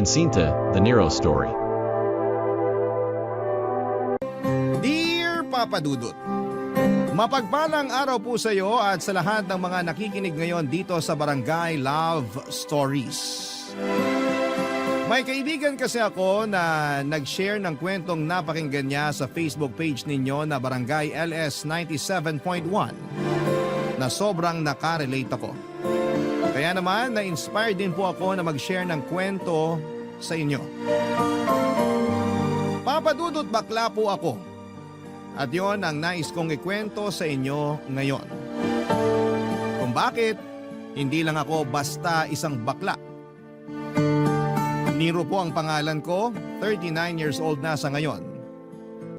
Jacinta, The Nero Story. Dear Papa Dudut, mapagpalang araw po sa iyo at sa lahat ng mga nakikinig ngayon dito sa Barangay Love Stories. May kaibigan kasi ako na nag-share ng kwentong napakinggan niya sa Facebook page ninyo na Barangay LS 97.1 na sobrang nakarelate ako. Kaya naman na-inspire din po ako na mag-share ng kwento sa inyo. Papa Dudut, bakla po ako. At yon ang nais kong ikwento sa inyo ngayon. Kung bakit, hindi lang ako basta isang bakla. Nero po ang pangalan ko, 39 years old na sa ngayon.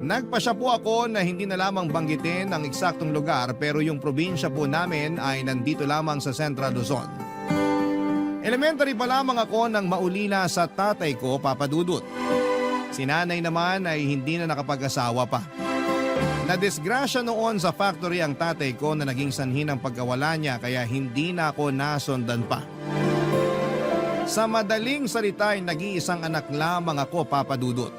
Nagpasya po ako na hindi na lamang banggitin ang eksaktong lugar pero yung probinsya po namin ay nandito lamang sa Central Luzon. Elementary pa lamang ako nang maulila sa tatay ko, Papa Dudut. Si nanay naman ay hindi na nakapag-asawa pa. Nadisgrasya noon sa factory ang tatay ko na naging sanhi ng pagkawala niya kaya hindi na ako nasundan pa. Sa madaling salita ay nag-iisang anak lamang ako, Papa Dudut.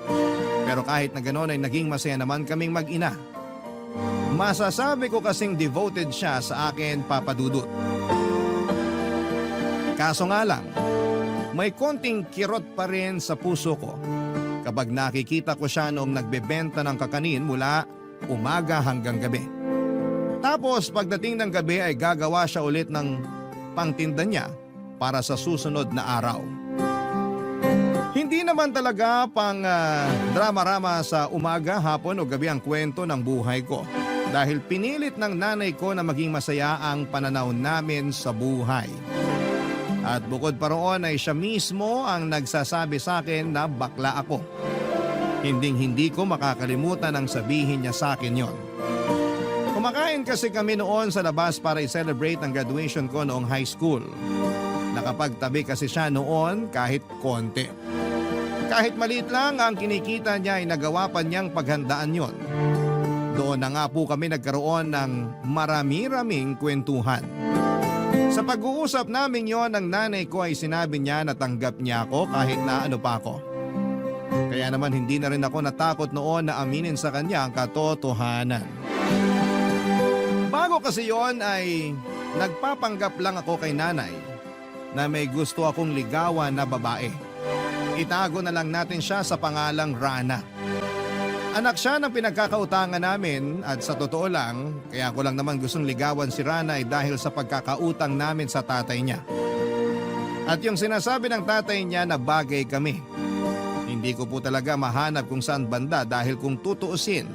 Pero kahit na gano'n ay naging masaya naman kaming mag-ina. Masasabi ko kasing devoted siya sa akin, Papa Dudut. Kaso nga lang, may konting kirot pa rin sa puso ko kapag nakikita ko siya noong nagbebenta ng kakanin mula umaga hanggang gabi. Tapos pagdating ng gabi ay gagawa siya ulit ng pangtinda niya para sa susunod na araw. Hindi naman talaga pang drama-rama sa umaga, hapon o gabi ang kwento ng buhay ko. Dahil pinilit ng nanay ko na maging masaya ang pananaw namin sa buhay. At bukod pa roon ay siya mismo ang nagsasabi sa akin na bakla ako. Hinding-hindi ko makakalimutan ang sabihin niya sa akin yon. Kumakain kasi kami noon sa labas para i-celebrate ang graduation ko noong high school. Nakapagtabi kasi siya noon kahit konti. Kahit maliit lang ang kinikita niya ay nagawa pa niyang paghandaan yon. Doon na nga po kami nagkaroon ng marami-raming kwentuhan. Sa pag-uusap namin yon ng nanay ko ay sinabi niya na tanggap niya ako kahit na ano pa ako. Kaya naman hindi na rin ako natakot noon na aminin sa kanya ang katotohanan. Bago kasi yon ay nagpapanggap lang ako kay nanay na may gusto akong ligawan na babae. Itago na lang natin siya sa pangalang Rana. Anak siya ng pinagkakautangan namin at sa totoo lang, kaya ko lang naman gustong ligawan si Rana ay dahil sa pagkakautang namin sa tatay niya. At yung sinasabi ng tatay niya na bagay kami. Hindi ko po talaga mahanap kung saan banda dahil kung tutuusin,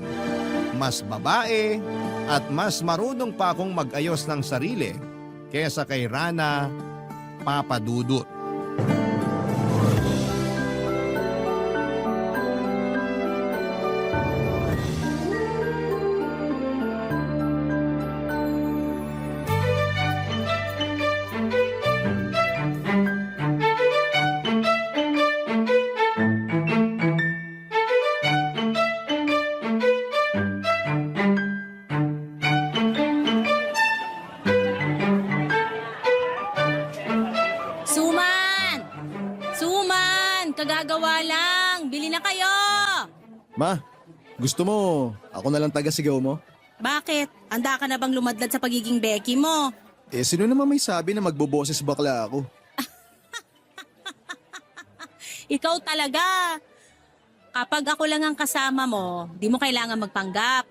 mas babae at mas marunong pa akong mag-ayos ng sarili kaysa kay Rana, Papa Dudut. Kagagawa lang. Bili na kayo. Ma, gusto mo ako na lang taga-sigaw mo? Bakit? Handa ka na bang lumadlad sa pagiging Becky mo? Sino naman may sabi na magboboses bakla ako? Ikaw talaga. Kapag ako lang ang kasama mo, di mo kailangan magpanggap.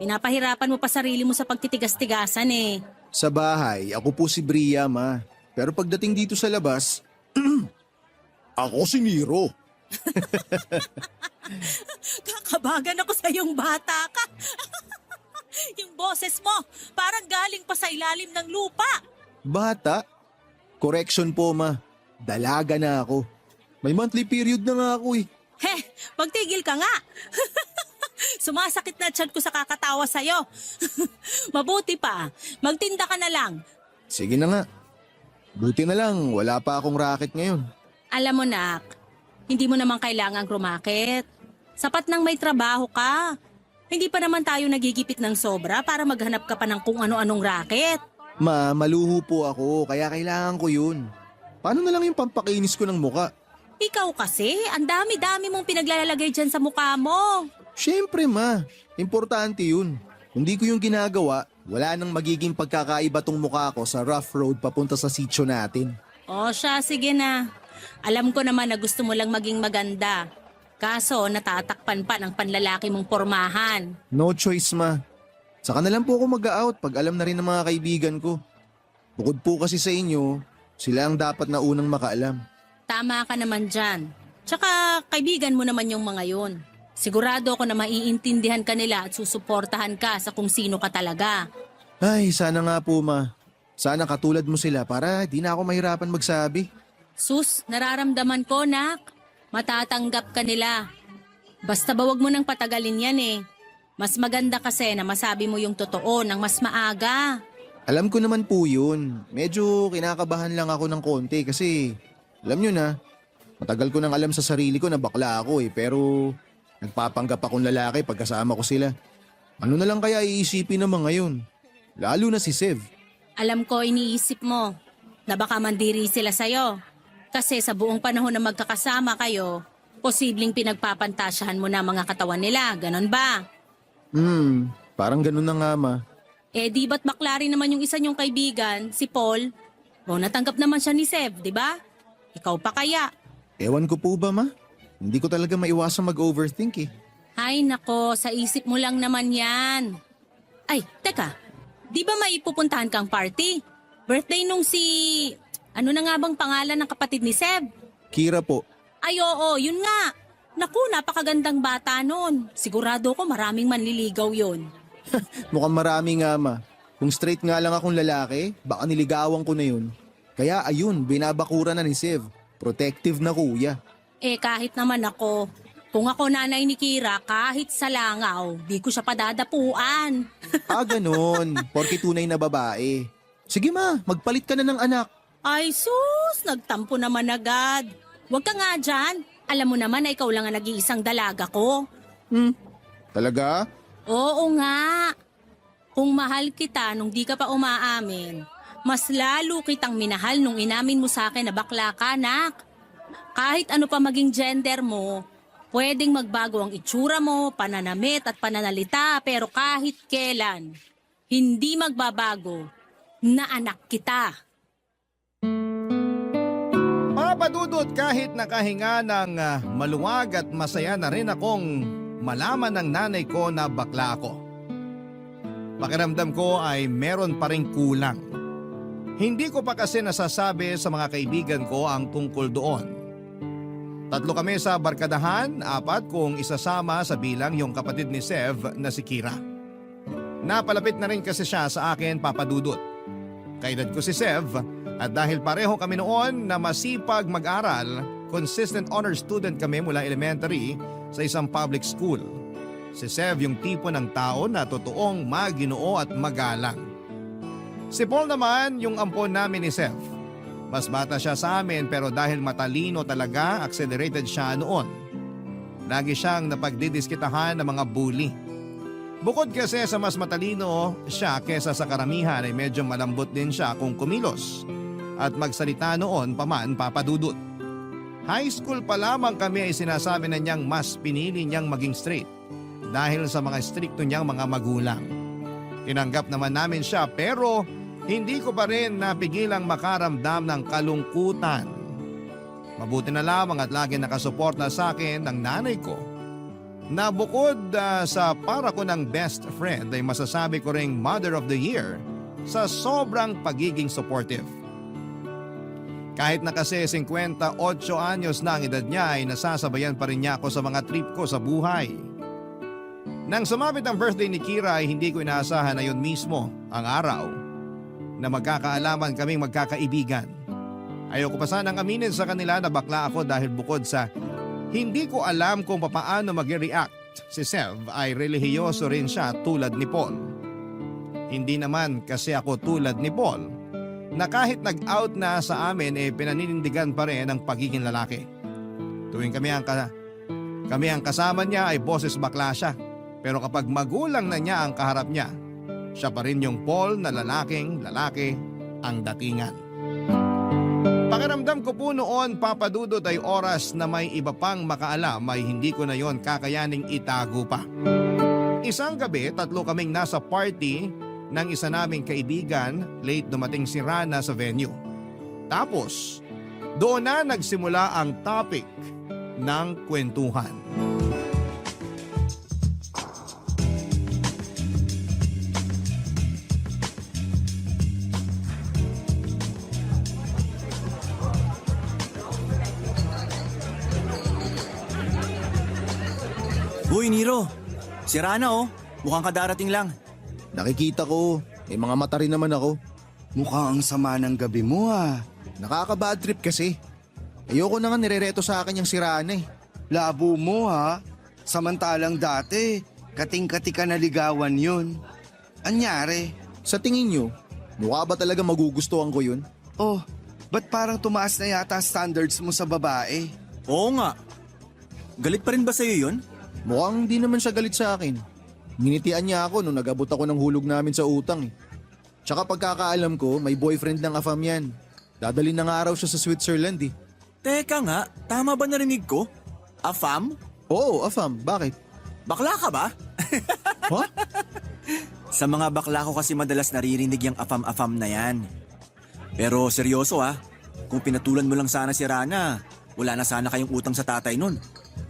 Pinapahirapan mo pa sarili mo sa pagtitigas-tigasan eh. Sa bahay, ako po si Bria, ma. Pero pagdating dito sa labas, ako si Nero. Kakabagan ako sa iyong bata ka. Yung boses mo, parang galing pa sa ilalim ng lupa. Bata? Correction po, ma. Dalaga na ako. May monthly period na nga ako eh. Magtigil ka nga. Sumasakit na tiyan ko sa kakatawa sa'yo. Mabuti pa, magtinda ka na lang. Sige na nga. Buti na lang, wala pa akong racket ngayon. Alam mo, nak, hindi mo naman kailangang rumakit. Sapat nang may trabaho ka. Hindi pa naman tayo nagigipit ng sobra para maghanap ka pa ng kung ano-anong racket. Ma, maluho po ako, kaya kailangan ko yun. Paano na lang yung pampakinis ko ng muka? Ikaw kasi, ang dami-dami mong pinaglalagay dyan sa mukha mo. Siyempre ma, importante yun. Kung di ko yung ginagawa, wala nang magiging pagkakaiba tong mukha ko sa rough road papunta sa sitio natin. O siya, sige na. Alam ko naman na gusto mo lang maging maganda. Kaso natatakpan pa ng panlalaki mong pormahan. No choice ma. Saka na lang po ako mag-out pag alam na rin ng mga kaibigan ko. Bukod po kasi sa inyo, sila ang dapat na unang makaalam. Tama ka naman dyan. Tsaka kaibigan mo naman yung mga yun. Sigurado ako na maiintindihan ka nila at susuportahan ka sa kung sino ka talaga. Ay, sana nga po ma. Sana katulad mo sila para di na ako mahirapan magsabi. Sus, nararamdaman ko, nak. Matatanggap ka nila. Basta ba wag mo nang patagalin yan eh. Mas maganda kasi na masabi mo yung totoo ng mas maaga. Alam ko naman po yun. Medyo kinakabahan lang ako ng konti kasi alam nyo na, matagal ko nang alam sa sarili ko na bakla ako pero nagpapanggap akong lalaki pagkasama ko sila. Ano na lang kaya iisipin ng mga yun? Lalo na si Sev. Alam ko iniisip mo na baka mandiri sila sa'yo. Kasi sa buong panahon na magkakasama kayo, posibleng pinagpapantasyahan mo na mga katawan nila, ganon ba? Parang ganun na nga ma. Eh di ba't bakla rin naman yung isa niyong kaibigan, si Paul? O natanggap naman siya ni Sev, di ba? Ikaw pa kaya? Ewan ko po ba ma? Hindi ko talaga maiwasang mag-overthink eh. Ay nako, sa isip mo lang naman yan. Ay, teka, di ba may pupuntahan kang party? Birthday nung si... Ano na nga bang pangalan ng kapatid ni Sev? Kira po. Ay oo, yun nga. Naku, napakagandang bata nun. Sigurado ko maraming manliligaw yun. Mukhang marami nga ma. Kung straight nga lang akong lalaki, baka niligawan ko na yun. Kaya ayun, binabakura na ni Sev. Protective na kuya. Eh kahit naman ako, kung ako nanay ni Kira, kahit sa langaw, di ko siya padadapuan. Ganun. Porke tunay na babae. Sige ma, magpalit ka na ng anak. Ay sus, nagtampo naman agad. Huwag ka nga dyan. Alam mo naman na ikaw lang ang nag-iisang dalaga ko. Talaga? Oo nga. Kung mahal kita nung di ka pa umaamin, mas lalo kitang minahal nung inamin mo sa akin na bakla ka, nak. Kahit ano pa maging gender mo, pwedeng magbago ang itsura mo, pananamit at pananalita, pero kahit kailan, hindi magbabago na anak kita. Papadudot kahit nakahinga ng maluwag at masaya na rin akong malaman ng nanay ko na bakla ako. Pakiramdam ko ay meron pa ring kulang. Hindi ko pa kasi nasasabi sa mga kaibigan ko ang tungkol doon. 3 kami sa barkadahan, 4 kung isasama sa bilang yung kapatid ni Sev na si Kira. Napalapit na rin kasi siya sa akin, papadudot. Kaedad ko si Sev at dahil pareho kami noon na masipag mag-aral, consistent honor student kami mula elementary sa isang public school. Si Sev yung tipo ng tao na totoong maginoo at magalang. Si Paul naman yung ampon namin ni Sev. Mas bata siya sa amin pero dahil matalino talaga, accelerated siya noon. Lagi siyang napagdidiskitahan ng mga bully. Bukod kasi sa mas matalino siya kesa sa karamihan ay medyo malambot din siya kung kumilos at magsalita noon paman, papadudot. High school pa lamang kami ay sinasabi na niyang mas pinili niyang maging straight dahil sa mga strikto niyang mga magulang. Tinanggap naman namin siya pero hindi ko pa rin napigilang makaramdam ng kalungkutan. Mabuti na lamang at lagi nakasuporta sa akin ng nanay ko na bukod sa para ko ng best friend ay masasabi ko ring Mother of the Year sa sobrang pagiging supportive. Kahit na kasi 58 anyos na ang edad niya ay nasasabayan pa rin niya ako sa mga trip ko sa buhay. Nang sumapit ang birthday ni Kira ay hindi ko inaasahan na yun mismo ang araw na magkakaalaman kaming magkakaibigan. Ayoko pa sanang aminin sa kanila na bakla ako dahil bukod sa hindi ko alam kung paano mag-react, si Sev ay relihiyoso rin siya tulad ni Paul. Hindi naman kasi ako tulad ni Paul na kahit nag-out na sa amin pinaninindigan pa rin ang pagiging lalaki. Tuwing kami ang kasama niya ay boses bakla siya. Pero kapag magulang na niya ang kaharap niya, siya pa rin yung Paul na lalaking lalaki ang datingan. Pakiramdam Pakiramdam ko po noon, Papa Dudut, ay oras na may iba pang makaalam ay hindi ko na yon kakayaning itago pa. Isang gabi, 3 kaming nasa party ng isa naming kaibigan, late dumating si Rana sa venue. Tapos, doon na nagsimula ang topic ng kwentuhan. Uy, Nero. Si Rana oh. Mukhang kadarating lang. Nakikita ko, may mga mata rin naman ako. Mukhang ang sama ng gabi mo ah. Nakaka-bad trip kasi. Ayoko na nga nirereto sa akin yung si Rana eh. Labo mo ha. Samantalang dati, kating-kati ka na ligawan yun. Anyari? Sa tingin nyo, mukha ba talaga magugustuhan ko yun? Oh, ba't parang tumaas na yata standards mo sa babae? Oo nga. Galit pa rin ba sa'yo yun? Mukhang di naman siya galit sa akin. Nginitian niya ako nung nag-abot ako ng hulog namin sa utang eh. Tsaka pagkakaalam ko, may boyfriend ng afam yan. Dadalhin na nga araw siya sa Switzerland eh. Teka nga, tama ba narinig ko? Afam? Oo, afam. Bakit? Bakla ka ba? Ha? Sa mga bakla ko kasi madalas naririnig yung afam-afam na yan. Pero seryoso kung pinatulan mo lang sana si Rana, wala na sana kayong utang sa tatay nun.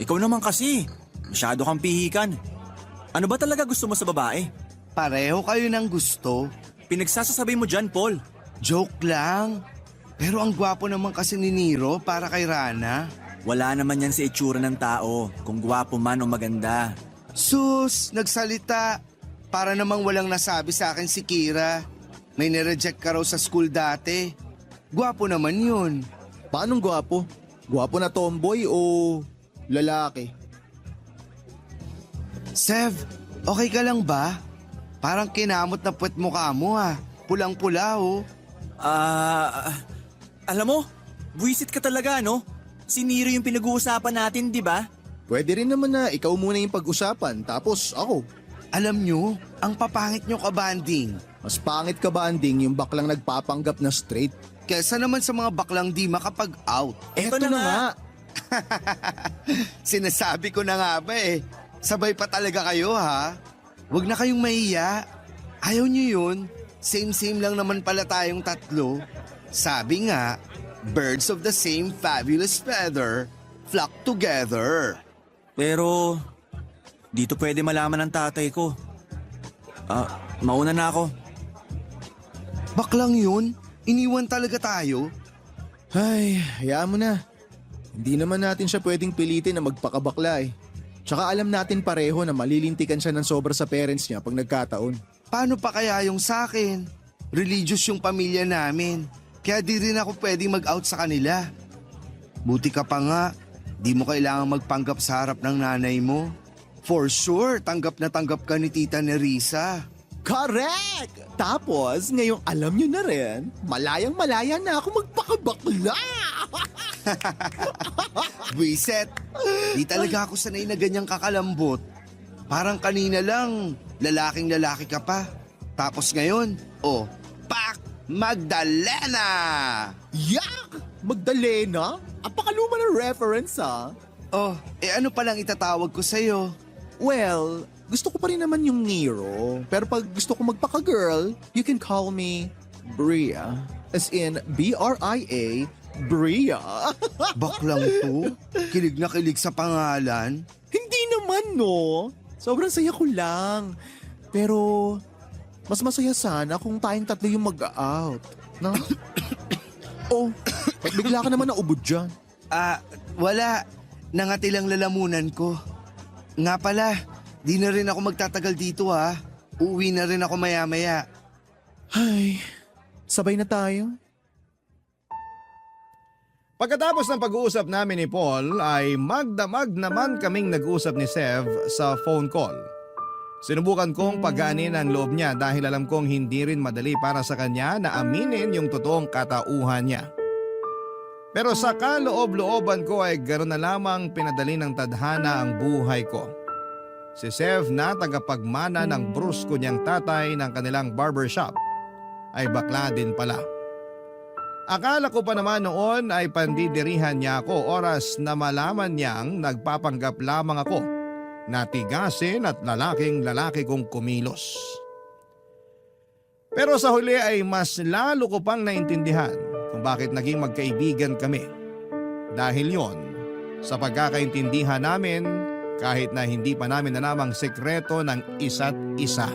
Ikaw naman kasi, masyado kang pihikan. Ano ba talaga gusto mo sa babae? Pareho kayo ng gusto. Pinagsasasabi mo dyan, Paul. Joke lang. Pero ang gwapo naman kasi ni Nero para kay Rana. Wala naman yan sa itsura ng tao, kung gwapo man o maganda. Sus, nagsalita. Para namang walang nasabi sa akin si Kira. May nireject ka raw sa school dati. Gwapo naman yun. Paanong gwapo? Gwapo na tomboy o lalaki? Sev, okay ka lang ba? Parang kinamot na puwet mukha mo ha. Pulang-pula oh. Alam mo, buwisit ka talaga no? Si Nero yung pinag-uusapan natin, di ba? Pwede rin naman na ikaw muna yung pag-usapan, tapos ako. Alam nyo, ang papangit nyo kabanding. Mas pangit ka banding yung baklang nagpapanggap na straight. Kesa naman sa mga baklang di makapag-out. Eto na nga. Sinasabi ko na nga ba eh. Sabay pa talaga kayo ha. Huwag na kayong mahiya. Ayaw nyo yun. Same-same lang naman pala tayong tatlo. Sabi nga, birds of the same fabulous feather flock together. Pero, dito pwede malaman ng tatay ko. Mauna na ako. Baklang yun? Iniwan talaga tayo? Ay, hayaan mo na. Hindi naman natin siya pwedeng pilitin na magpakabakla eh. Tsaka alam natin pareho na malilintikan siya ng sobra sa parents niya pag nagkataon. Paano pa kaya yung sa akin? Religious yung pamilya namin. Kaya di rin ako pwedeng mag-out sa kanila. Buti ka pa nga, di mo kailangang magpanggap sa harap ng nanay mo. For sure, tanggap na tanggap ka ni Tita Nerissa. Correct! Tapos, ngayong alam nyo na rin, malayang-malaya na ako magpakabakla! Buiset, di talaga ako sanay na ganyang kakalambot. Parang kanina lang, lalaking-lalaki ka pa. Tapos ngayon, pak! Magdalena! Yak! Magdalena? Apakaluma ng reference ha? Ano palang itatawag ko sa'yo? Well, gusto ko pa rin naman yung Nero. Pero pag gusto ko magpaka-girl, you can call me Bria. As in, B-R-I-A, Bria. Baklang to? Kilig na kilig sa pangalan? Hindi naman no. Sobrang saya ko lang. Pero, mas masaya sana kung tayong tatlo yung mag-out. No? Ba't bigla ka naman naubod dyan? Wala. Nangatilang lalamunan ko. Nga pala, di na rin ako magtatagal dito ha. Uuwi na rin ako maya-maya. Ay, sabay na tayo. Pagkatapos ng pag-uusap namin ni Paul ay magdamag naman kaming nag-usap ni Sev sa phone call. Sinubukan kong pagaanin ang loob niya dahil alam kong hindi rin madali para sa kanya na aminin yung totoong katauhan niya. Pero sa kaloob-looban ko ay ganoon na lamang pinadali ng tadhana ang buhay ko. Si Sev na tagapagmana ng brusko niyang tatay ng kanilang barbershop ay bakla din pala. Akala ko pa naman noon ay pandidirihan niya ako oras na malaman niyang nagpapanggap lamang ako na tigasin at lalaki kong kumilos. Pero sa huli ay mas lalo ko pang naintindihan kung bakit naging magkaibigan kami. Dahil yon, sa pagkakaintindihan namin kahit na hindi pa namin alamang sekreto ng isa't isa.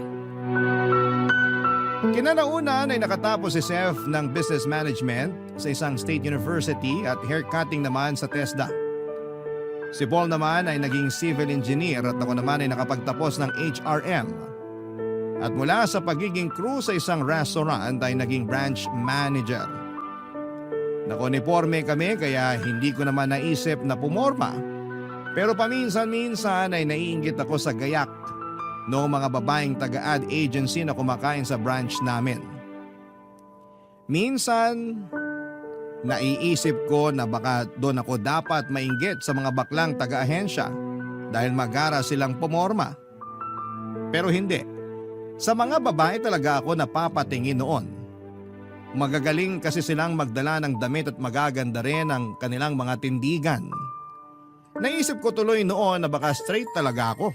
Kinalaunan ay nakatapos si Seth ng Business Management sa isang state university at haircutting naman sa TESDA. Si Paul naman ay naging civil engineer at ako naman ay nakapagtapos ng HRM. At mula sa pagiging crew sa isang restaurant ay naging branch manager. Nakoniporme kami kaya hindi ko naman naisip na pumorma. Pero paminsan-minsan ay naiinggit ako sa gayak noong mga babaeng taga-ad agency na kumakain sa branch namin. Minsan, naiisip ko na baka doon ako dapat mainggit sa mga baklang taga-ahensya dahil magara silang pumorma. Pero hindi. Sa mga babae talaga ako napapatingin noon. Magagaling kasi silang magdala ng damit at magaganda rin ang kanilang mga tindigan. Naisip ko tuloy noon na baka straight talaga ako.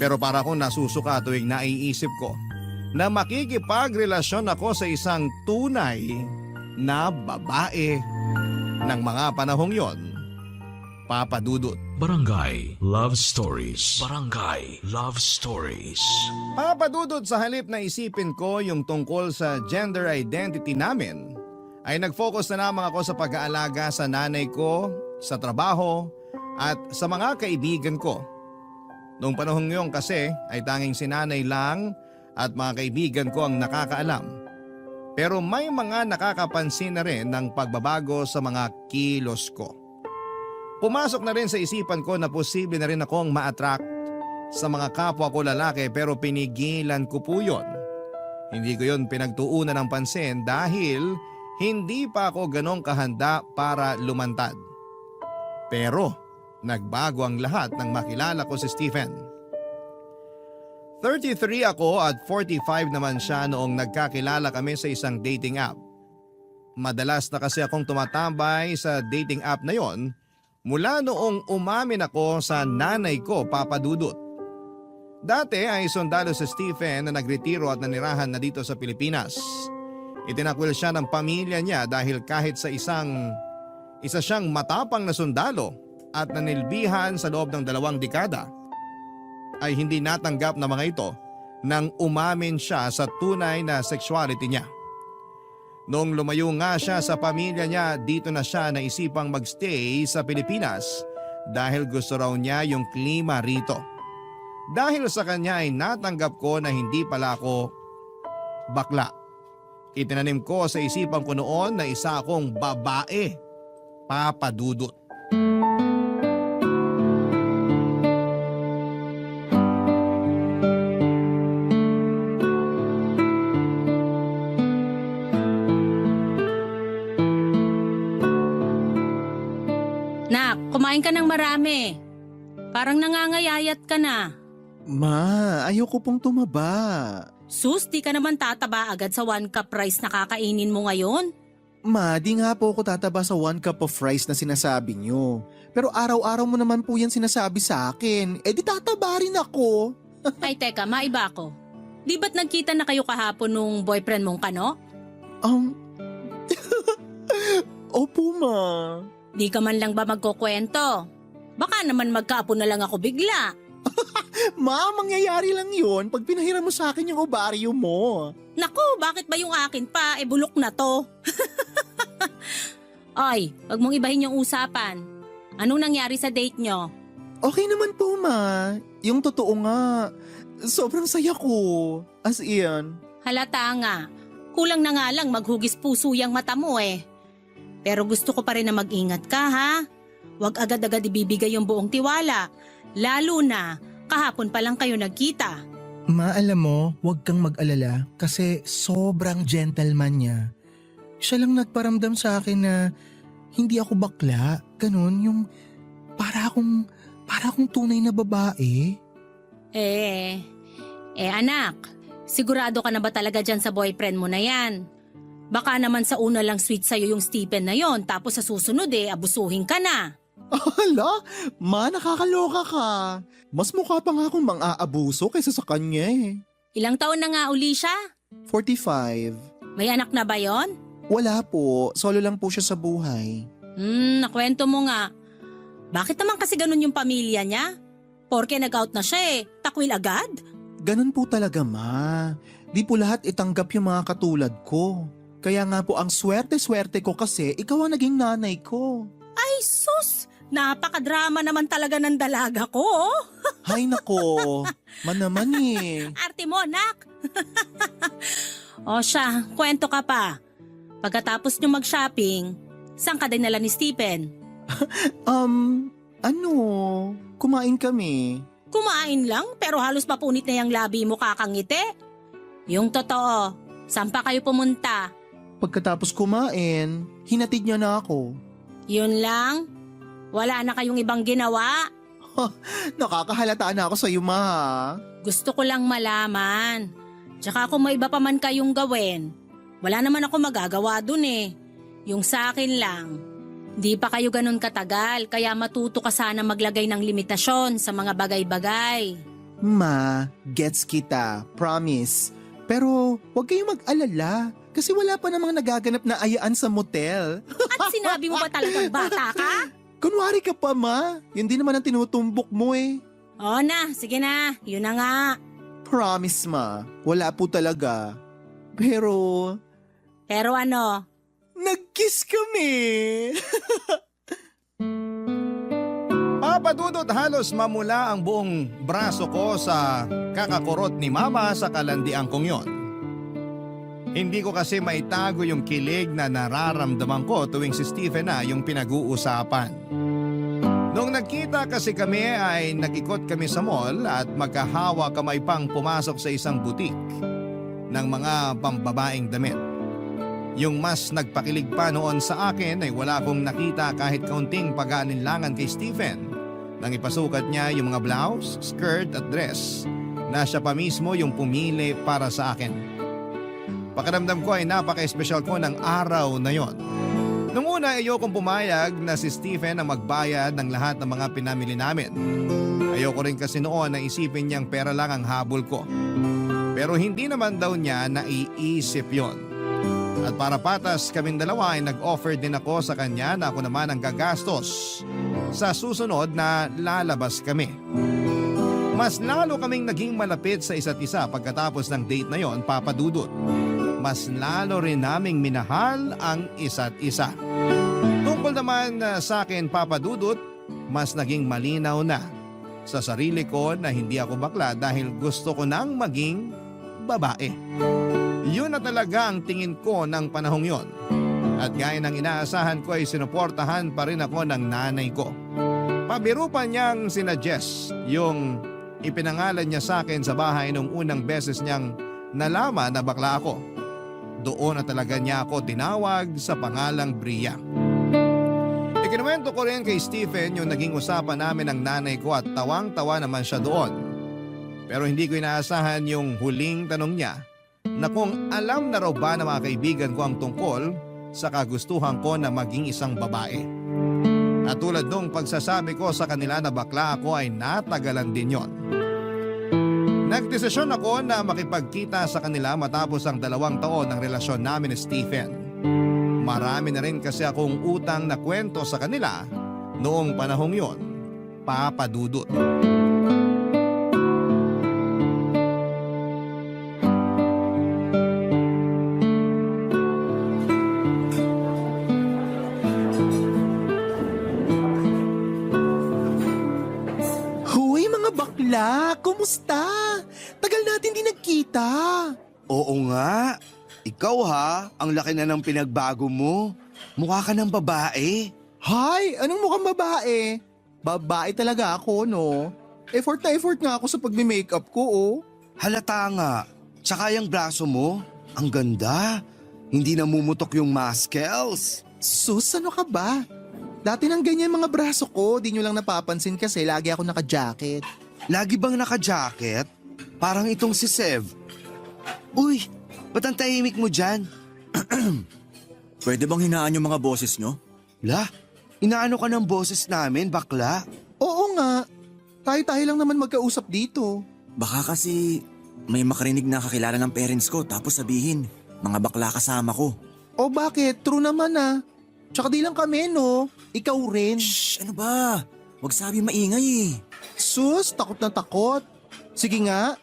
Pero para akong nasusuka tuwing naiisip ko na makikipagrelasyon ako sa isang tunay na babae ng mga panahong yon, Papa Dudut. Barangay Love Stories. Barangay Love Stories. Papa Dudut, sa halip na isipin ko yung tungkol sa gender identity namin, ay nag-focus na lamang ako sa pag-aalaga sa nanay ko, sa trabaho at sa mga kaibigan ko. Noong panahon ngayon kasi ay tanging si nanay lang at mga kaibigan ko ang nakakaalam. Pero may mga nakakapansin na rin ng pagbabago sa mga kilos ko. Pumasok na rin sa isipan ko na posible na rin akong ma-attract sa mga kapwa ko lalaki pero pinigilan ko po yun. Hindi ko yun pinagtuunan ng pansin dahil hindi pa ako ganong kahanda para lumantad. Pero nagbago ang lahat nang makilala ko si Stephen. 33 ako at 45 naman siya noong nagkakilala kami sa isang dating app. Madalas na kasi akong tumatambay sa dating app na yon mula noong umamin ako sa nanay ko, Papa Dudut. Dati ay sundalo si Stephen na nagretiro at nanirahan na dito sa Pilipinas. Itinakwil siya ng pamilya niya dahil kahit sa isa siyang matapang na sundalo at nanilbihan sa loob ng 2 dekada, ay hindi natanggap na mga ito nang umamin siya sa tunay na sexuality niya. Noong lumayo nga siya sa pamilya niya, dito na siya naisipang magstay sa Pilipinas dahil gusto raw niya yung klima rito. Dahil sa kanya ay natanggap ko na hindi pala ako bakla. Itinanim ko sa isipan ko noon na isa akong babae, Papa Dudut. Nak, kumain ka ng marami. Parang nangangayayat ka na. Ma, ayoko pong tumaba. Sus, di ka naman tataba agad sa 1 cup rice na kakainin mo ngayon? Ma, di nga po ako tataba sa 1 cup of rice na sinasabi nyo. Pero araw-araw mo naman po yan sinasabi sa akin. Eh di tataba rin ako. Ay teka, maiba ako. Di ba't nagkita na kayo kahapon nung boyfriend mong kano? Opo, ma. Di ka man lang ba magkukwento? Baka naman magkaapo na lang ako bigla. Ma, mangyayari lang yun pag pinahiram mo sa akin yung ovaryo mo. Naku, bakit ba yung akin pa? E bulok na to. Ay, wag mong ibahin yung usapan. Anong nangyari sa date nyo? Okay naman po, ma. Yung totoo nga, sobrang saya ko. As in. Halata nga. Kulang na nga lang maghugis puso yung mata mo eh. Pero gusto ko pa rin na mag-ingat ka ha. Huwag agad-agad ibibigay yung buong tiwala. Lalo na kahapon pa lang kayo nagkita. Ma, alam mo, huwag kang mag-alala kasi sobrang gentleman niya. Siya lang nagparamdam sa akin na hindi ako bakla. Ganun, yung para akong tunay na babae. Anak, sigurado ka na ba talaga dyan sa boyfriend mo na yan? Baka naman sa una lang sweet sa'yo yung Stephen na yon, tapos sa susunod abusuhin ka na. Hala, ma, nakakaloka ka. Mas mukha pa nga akong mang-aabuso kaysa sa kanya eh. Ilang taon na nga uli siya? 45. May anak na ba yon? Wala po, solo lang po siya sa buhay. Nakwento mo nga. Bakit naman kasi ganun yung pamilya niya? Porke nag-out na siya takwil agad? Ganun po talaga, ma. Di po lahat itanggap yung mga katulad ko. Kaya nga po ang swerte-swerte ko kasi ikaw ang naging nanay ko. Ay sus! Napakadrama naman talaga ng dalaga ko. Hay nako, man naman eh. Arte mo, anak. O siya, kwento ka pa. Pagkatapos nyo mag-shopping, saan ka dinala ni Stephen? Kumain kami. Kumain lang pero halos mapunit na yung labi mo kakangiti. Yung totoo, saan pa kayo pumunta? Pagkatapos kumain, hinatid niya na ako. Yun lang? Wala na kayong ibang ginawa? Nakakahalata na ako sa iyo, ma. Gusto ko lang malaman. Tsaka kung may iba pa man kayong gawin, wala naman ako magagawa dun Yung sa akin lang, di pa kayo ganun katagal kaya matuto ka sana maglagay ng limitasyon sa mga bagay-bagay. Ma, gets kita. Promise. Pero huwag kayong mag-alala kasi wala pa namang nagaganap na ayaan sa motel. At sinabi mo ba talagang bata ka? Kunwari ka pa, ma. Yun din naman ang tinutumbok mo eh. Oo na, sige na. Yun na nga. Promise, ma. Wala po talaga. Pero Pero ano? nag-kiss kami. Papadudot halos mamula ang buong braso ko sa kakakurot ni Mama sa kalandian kong yon. Hindi ko kasi maitago yung kilig na nararamdaman ko tuwing si Stephen na yung pinag-uusapan. Noong nagkita kasi kami ay nag-ikot kami sa mall at magkahawa kamay pang pumasok sa isang butik ng mga pambabaeng damit. Yung mas nagpakilig pa noon sa akin ay wala kong nakita kahit kaunting pag-aalinlangan kay Stephen nang ipasukat niya yung mga blouse, skirt at dress na siya pa mismo yung pumili para sa akin. Pakiramdam ko ay napaka-espesyal ko ng araw na yon. Nung una ayokong pumayag na si Stephen ang magbayad ng lahat ng mga pinamili namin. Ayoko rin kasi noon na isipin niyang pera lang ang habol ko. Pero hindi naman daw niya naiisip yon. At para patas kaming dalawa ay nag-offer din ako sa kanya na ako naman ang gagastos sa susunod na lalabas kami. Mas lalo kaming naging malapit sa isa't isa pagkatapos ng date na yon, Papa Dudut. Mas lalo rin naming minahal ang isa't isa. Tungkol naman sa akin, Papa Dudut, mas naging malinaw na sa sarili ko na hindi ako bakla dahil gusto ko nang maging babae. Yun na talaga ang tingin ko ng panahong yon. At gaya ng inaasahan ko ay sinuportahan pa rin ako ng nanay ko. Pabiro pa niyang sinuggest yung ipinangalan niya sa akin sa bahay nung unang beses niyang nalaman na bakla ako. Doon na talaga niya ako tinawag sa pangalang Bria. Ikinuwento ko rin kay Stephen yung naging usapan namin ng nanay ko at tawang-tawa naman siya doon. Pero hindi ko inaasahan yung huling tanong niya na kung alam na raw ba ng mga kaibigan ko ang tungkol sa kagustuhan ko na maging isang babae. At tulad nung pagsasabi ko sa kanila na bakla ako ay natagalan din yon. Nagdesisyon ako na makipagkita sa kanila matapos ang 2 taon ng relasyon namin ni Stephen. Marami na rin kasi akong utang na kwento sa kanila noong panahong yon, Papa Dudut. Hoy mga bakla, kumusta? Tagal natin di nagkita. Oo nga. Ikaw ha, ang laki na ng pinagbago mo. Mukha ka ng babae. Hay, anong mukhang babae? Babae talaga ako, no? Effort na effort nga ako sa pagme-makeup ko, oh. Halata nga. Tsaka yung braso mo, ang ganda. Hindi namumutok yung muscles. Sus, ano ka ba? Dati nang ganyan mga braso ko, di nyo lang napapansin kasi lagi ako naka-jacket. Lagi bang naka-jacket? Parang itong si Sev. Uy, ba't ang tahimik mo dyan? Pwede bang hinaan yung mga boses nyo? La, inaano ka ng boses namin, bakla? Oo nga. Tayo-tayo lang naman magkausap dito. Baka kasi may makarinig na kakilala ng parents ko tapos sabihin, mga bakla kasama ko. O bakit? True naman ah. Tsaka di lang kami no. Ikaw rin. Shh, ano ba? Huwag sabi maingay eh. Sus, takot na takot. Sige nga.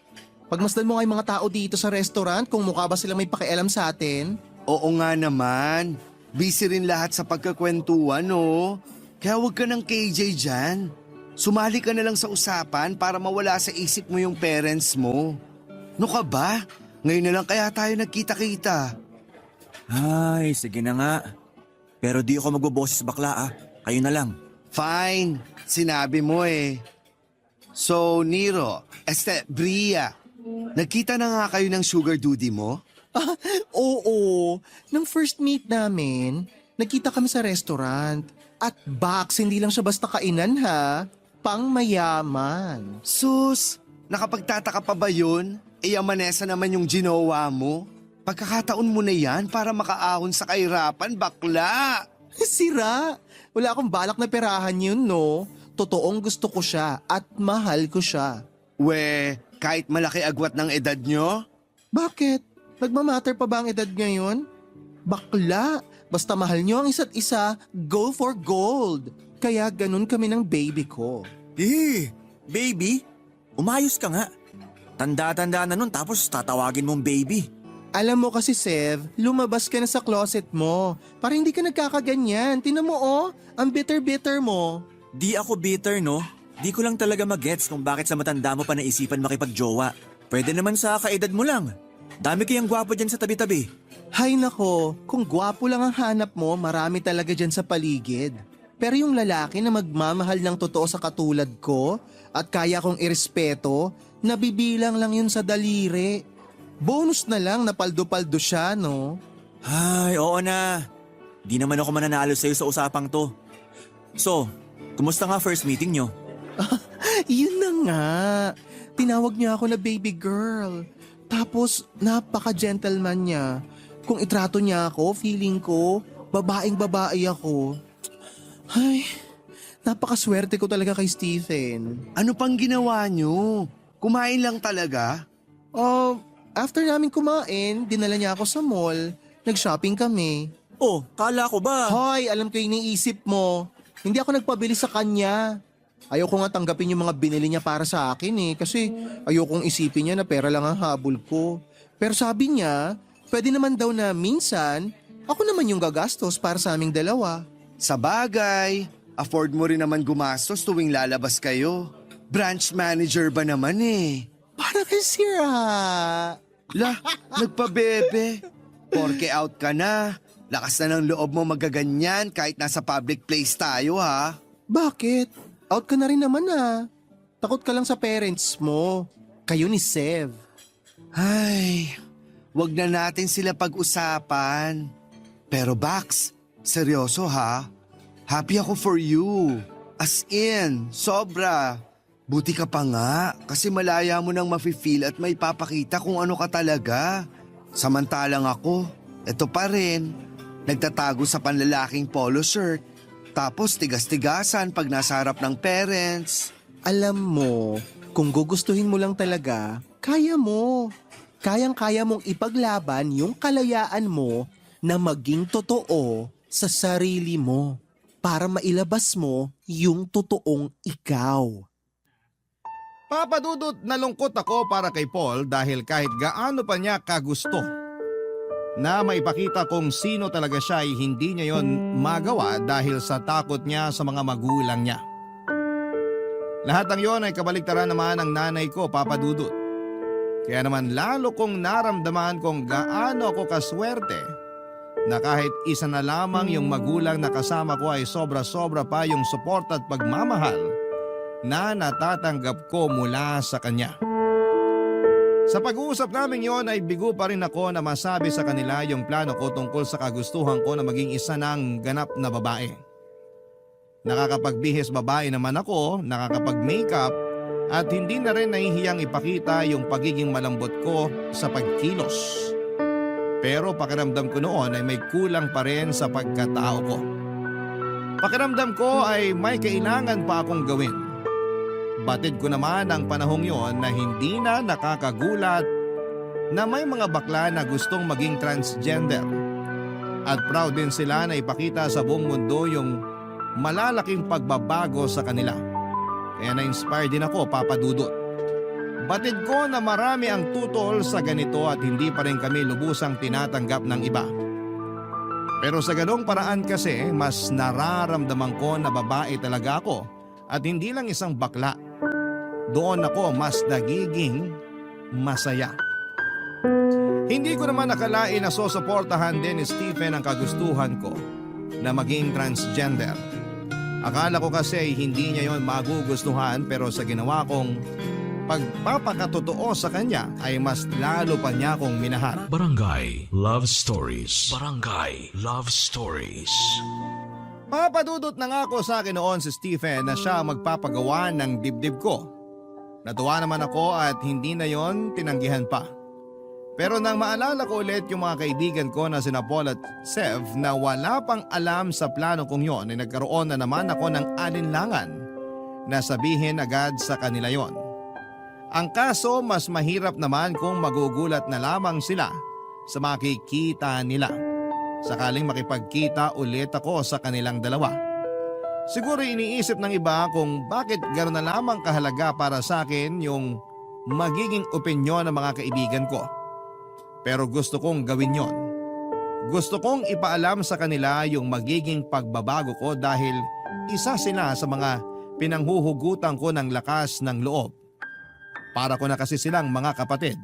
Pagmasdan mo nga yung mga tao dito sa restaurant kung mukha ba silang may pakialam sa atin. Oo nga naman. Busy rin lahat sa pagkakwentuhan, no? Kaya huwag ka ng KJ dyan. Sumali ka na lang sa usapan para mawala sa isip mo yung parents mo. No ka ba? Ngayon na lang kaya tayo nagkita-kita. Ay, sige na nga. Pero di ako magboboses bakla ah. Kayo na lang. Fine, sinabi mo eh. So, Nero, Bria, nagkita na nga kayo ng sugar duty mo? Oo. Nung first meet namin, nagkita kami sa restaurant. At box, hindi lang siya basta kainan ha. Pang mayaman. Sus, nakapagtataka pa ba yun? Yamanesa naman yung ginawa mo. Pagkakataon mo na yan para makaahon sa kahirapan, bakla. Sira. Wala akong balak na perahan yun, no? Totoong gusto ko siya at mahal ko siya. We, kahit malaki agwat ng edad nyo? Bakit? Nagmamatter pa ba ang edad ngayon? Bakla. Basta mahal nyo ang isa't isa, go for gold. Kaya ganun kami ng baby ko. Baby? Umayos ka nga. Tanda-tanda na nun tapos tatawagin mong baby. Alam mo kasi, Sev, lumabas ka na sa closet mo. Para hindi ka nagkakaganyan. Tinan mo oh, ang bitter-bitter mo. Di ako bitter no. Di ko lang talaga magets kung bakit sa matanda mo pa naisipan makipagjowa. Pwede naman sa kaedad mo lang. Dami kayang gwapo dyan sa tabi-tabi. Hay nako, kung gwapo lang ang hanap mo, marami talaga dyan sa paligid. Pero yung lalaki na magmamahal ng totoo sa katulad ko at kaya kong irespeto, nabibilang lang yun sa daliri. Bonus na lang na paldo-paldo siya, no? Ay, oo na. Di naman ako mananalo sa'yo sa usapang to. So, kumusta nga first meeting nyo? Yun na nga. Tinawag niya ako na baby girl. Tapos, napaka-gentleman niya. Kung itrato niya ako, feeling ko, babaeng-babae ako. Ay, napakaswerte ko talaga kay Stephen. Ano pang ginawa nyo? Kumain lang talaga? After namin kumain, dinala niya ako sa mall. Nag-shopping kami. Oh, kala ko ba? Hoy, alam ko yung iniisip mo. Hindi ako nagpabili sa kanya. Ayoko nga tanggapin yung mga binili niya para sa akin eh. Kasi ayokong isipin niya na pera lang ang habol ko. Pero sabi niya, pwede naman daw na minsan, ako naman yung gagastos para sa aming dalawa. Sa bagay, afford mo rin naman gumastos tuwing lalabas kayo. Branch manager ba naman eh? Para kay sira. La, nagpabebe. Porke out ka na. Lakas na ng loob mo magaganyan kahit nasa public place tayo ha. Bakit? Out ka na rin naman ah. Takot ka lang sa parents mo. Kayo ni Sev. Ay, wag na natin sila pag-usapan. Pero Bax, seryoso ha? Happy ako for you. As in, sobra. Buti ka pa nga kasi malaya mo nang mafe-feel at may papakita kung ano ka talaga. Samantalang ako, eto pa rin. Nagtatago sa panlalaking polo shirt. Tapos tigas-tigasan pag nasa harap ng parents. Alam mo, kung gugustuhin mo lang talaga, kaya mo. Kayang-kaya mong ipaglaban yung kalayaan mo na maging totoo sa sarili mo para mailabas mo yung totoong ikaw. Papadudot nalungkot ako para kay Paul dahil kahit gaano pa niya kagusto na maipakita kung sino talaga siya ay hindi niya yon magawa dahil sa takot niya sa mga magulang niya. Lahat ng yon ay kabaliktaran naman ng nanay ko, Papa Dudut. Kaya naman lalo kong naramdaman kung gaano ako kaswerte na kahit isa na lamang yung magulang na kasama ko ay sobra-sobra pa yung support at pagmamahal na natatanggap ko mula sa kanya. Sa pag-uusap namin yon ay bigo pa rin ako na masabi sa kanila yung plano ko tungkol sa kagustuhan ko na maging isa ng ganap na babae. Nakakapagbihis babae naman ako, nakakapag-makeup at hindi na rin nahihiyang ipakita yung pagiging malambot ko sa pagkilos. Pero pakiramdam ko noon ay may kulang pa rin sa pagkatao ko. Pakiramdam ko ay may kailangan pa akong gawin. Batid ko naman ang panahong yon na hindi na nakakagulat na may mga bakla na gustong maging transgender. At proud din sila na ipakita sa buong mundo yung malalaking pagbabago sa kanila. Kaya na-inspire din ako, Papa Dudut. Batid ko na marami ang tutol sa ganito at hindi pa rin kami lubusang tinatanggap ng iba. Pero sa ganong paraan kasi, mas nararamdaman ko na babae talaga ako at hindi lang isang bakla. Doon ako mas nagiging masaya. Hindi ko naman nakalain na susuportahan din ni Stephen ang kagustuhan ko na maging transgender. Akala ko kasi hindi niya yon magugustuhan, pero sa ginawa kong pagpapakatotoo sa kanya ay mas lalo pa niya akong minahal. Barangay Love Stories. Barangay Love Stories. Papadudot na nga ako sa akin noon si Stephen na siya magpapagawa ng dibdib ko. Natuwa naman ako at hindi na yon tinanggihan pa. Pero nang maalala ko ulit yung mga kaibigan ko na sina Paul at Sev na wala pang alam sa plano kong yon, ay nagkaroon na naman ako ng alinlangan na sabihin agad sa kanila yon. Ang kaso, mas mahirap naman kung magugulat na lamang sila sa makikita nila. Sakaling makipagkita ulit ako sa kanilang dalawa. Siguro iniisip ng iba kung bakit gano'n na lamang kahalaga para sa akin yung magiging opinyon ng mga kaibigan ko. Pero gusto kong gawin yon. Gusto kong ipaalam sa kanila yung magiging pagbabago ko dahil isa sila sa mga pinanghuhugutan ko ng lakas ng loob. Para ko na kasi silang mga kapatid.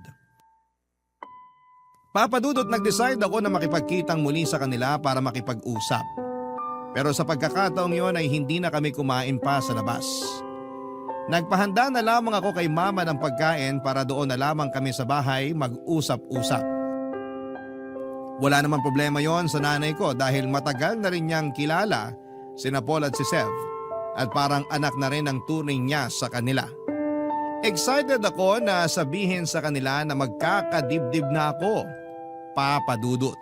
Papadudot, nag-decide ako na makipagkitang muli sa kanila para makipag-usap. Pero sa pagkakataong yon ay hindi na kami kumain pa sa labas. Nagpahanda na lamang ako kay mama ng pagkain para doon na lamang kami sa bahay mag-usap-usap. Wala namang problema yon sa nanay ko dahil matagal na rin niyang kilala sina Paul at si Sev at parang anak na rin ang turing niya sa kanila. Excited ako na sabihin sa kanila na magkakadibdib na ako, Papa Dudut.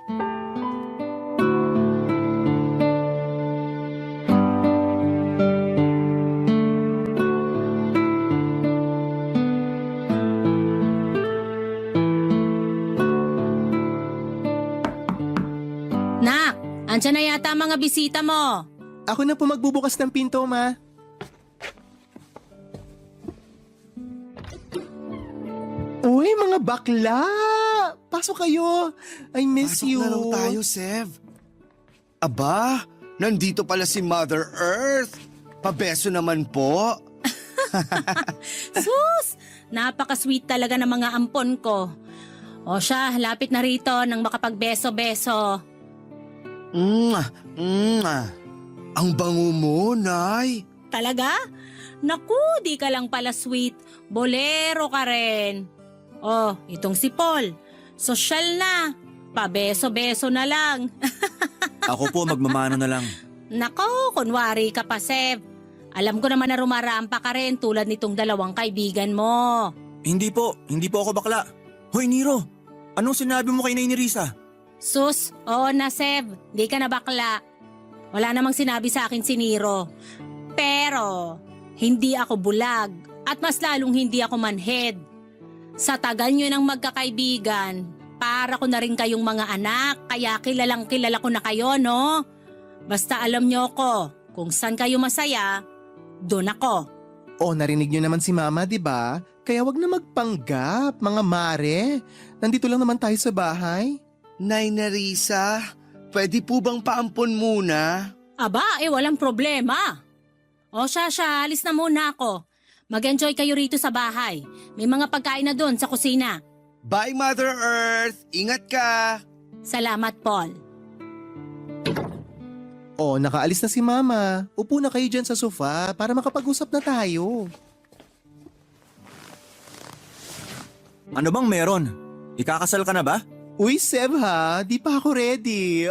Nak, andyan na yata ang mga bisita mo. Ako na po magbubukas ng pinto, Ma. Uy, mga bakla! Pasok kayo! I miss Pasok you. na raw tayo, Sev. Aba, nandito pala si Mother Earth. Pabeso naman po. Sus! Napaka-sweet talaga ng mga ampon ko. O siya, lapit na rito nang makapagbeso-beso. Ang bango mo, Nay. Talaga? Naku, di ka lang pala sweet. Bolero ka rin. Oh, itong si Paul. Sosyal na. Pabeso-beso na lang. Ako po, magmamano na lang. Nako, kunwari ka pa, Seb. Alam ko naman na rumarampa ka rin tulad nitong dalawang kaibigan mo. Hindi po ako bakla. Hoy Niro, anong sinabi mo kay Nay Risa? Sus, oo na, Seb. Di ka na bakla. Wala namang sinabi sa akin si Niro. Pero, hindi ako bulag at mas lalong hindi ako manhead. Sa tagal nyo ng magkakaibigan, para ko na rin kayong mga anak, kaya kilalang kilala ko na kayo, no? Basta alam nyo ko, kung saan kayo masaya, doon ako. Oh, narinig nyo naman si Mama, di ba? Kaya wag na magpanggap, mga mare. Nandito lang naman tayo sa bahay. Nay Narisa, pwede po bang paampon muna? Aba, walang problema. O siya, alis na muna ako. Mag-enjoy kayo rito sa bahay. May mga pagkain na doon sa kusina. Bye, Mother Earth. Ingat ka. Salamat, Paul. Oh, nakaalis na si Mama. Upo na kayo dyan sa sofa para makapag-usap na tayo. Ano bang meron? Ikakasal ka na ba? Uy, Seb ha, di pa ako ready.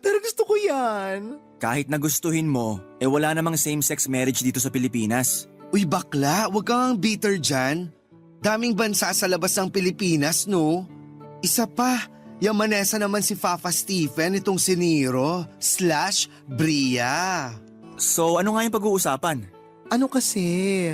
Pero gusto ko yan. Kahit nagustuhin mo, wala namang same-sex marriage dito sa Pilipinas. Uy, bakla, wag kang bitter dyan. Daming bansa sa labas ng Pilipinas, no? Isa pa, Yamanesa naman si Papa Stephen, itong si Nero / Bria. So ano nga yung pag-uusapan? Ano kasi,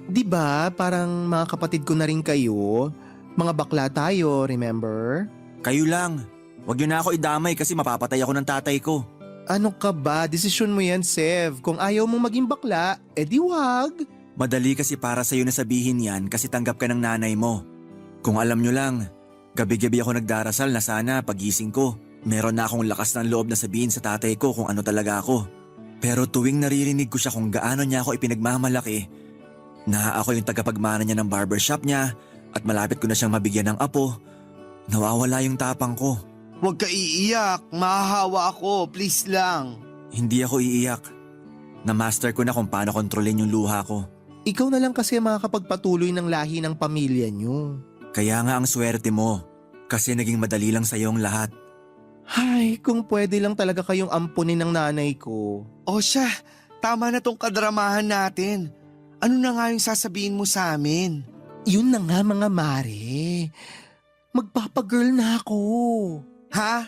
di ba parang mga kapatid ko na rin kayo? Mga bakla tayo, remember? Kayo lang. Huwag yun na ako idamay kasi mapapatay ako ng tatay ko. Ano ka ba? Desisyon mo yan, Sev. Kung ayaw mong maging bakla, edi wag. Madali kasi para sa'yo na sabihin yan kasi tanggap ka ng nanay mo. Kung alam nyo lang, gabi-gabi ako nagdarasal na sana pagising ko. Meron na akong lakas ng loob na sabihin sa tatay ko kung ano talaga ako. Pero tuwing naririnig ko siya kung gaano niya ako ipinagmamalaki, na ako yung tagapagmana niya ng barbershop niya at malapit ko na siyang mabigyan ng apo, nawawala yung tapang ko. Huwag ka iiyak, mahahawa ako, please lang. Hindi ako iiyak. Na-master ko na kung paano kontrolin yung luha ko. Ikaw na lang kasi makakapagpatuloy ng lahi ng pamilya nyo. Kaya nga ang swerte mo, kasi naging madali lang sa'yo ang lahat. Ay, kung pwede lang talaga kayong ampunin ng nanay ko. O siya, tama na tong kadramahan natin. Ano na nga yung sasabihin mo sa amin? Yun na nga mga mare. Magpapagirl na ako. Ha?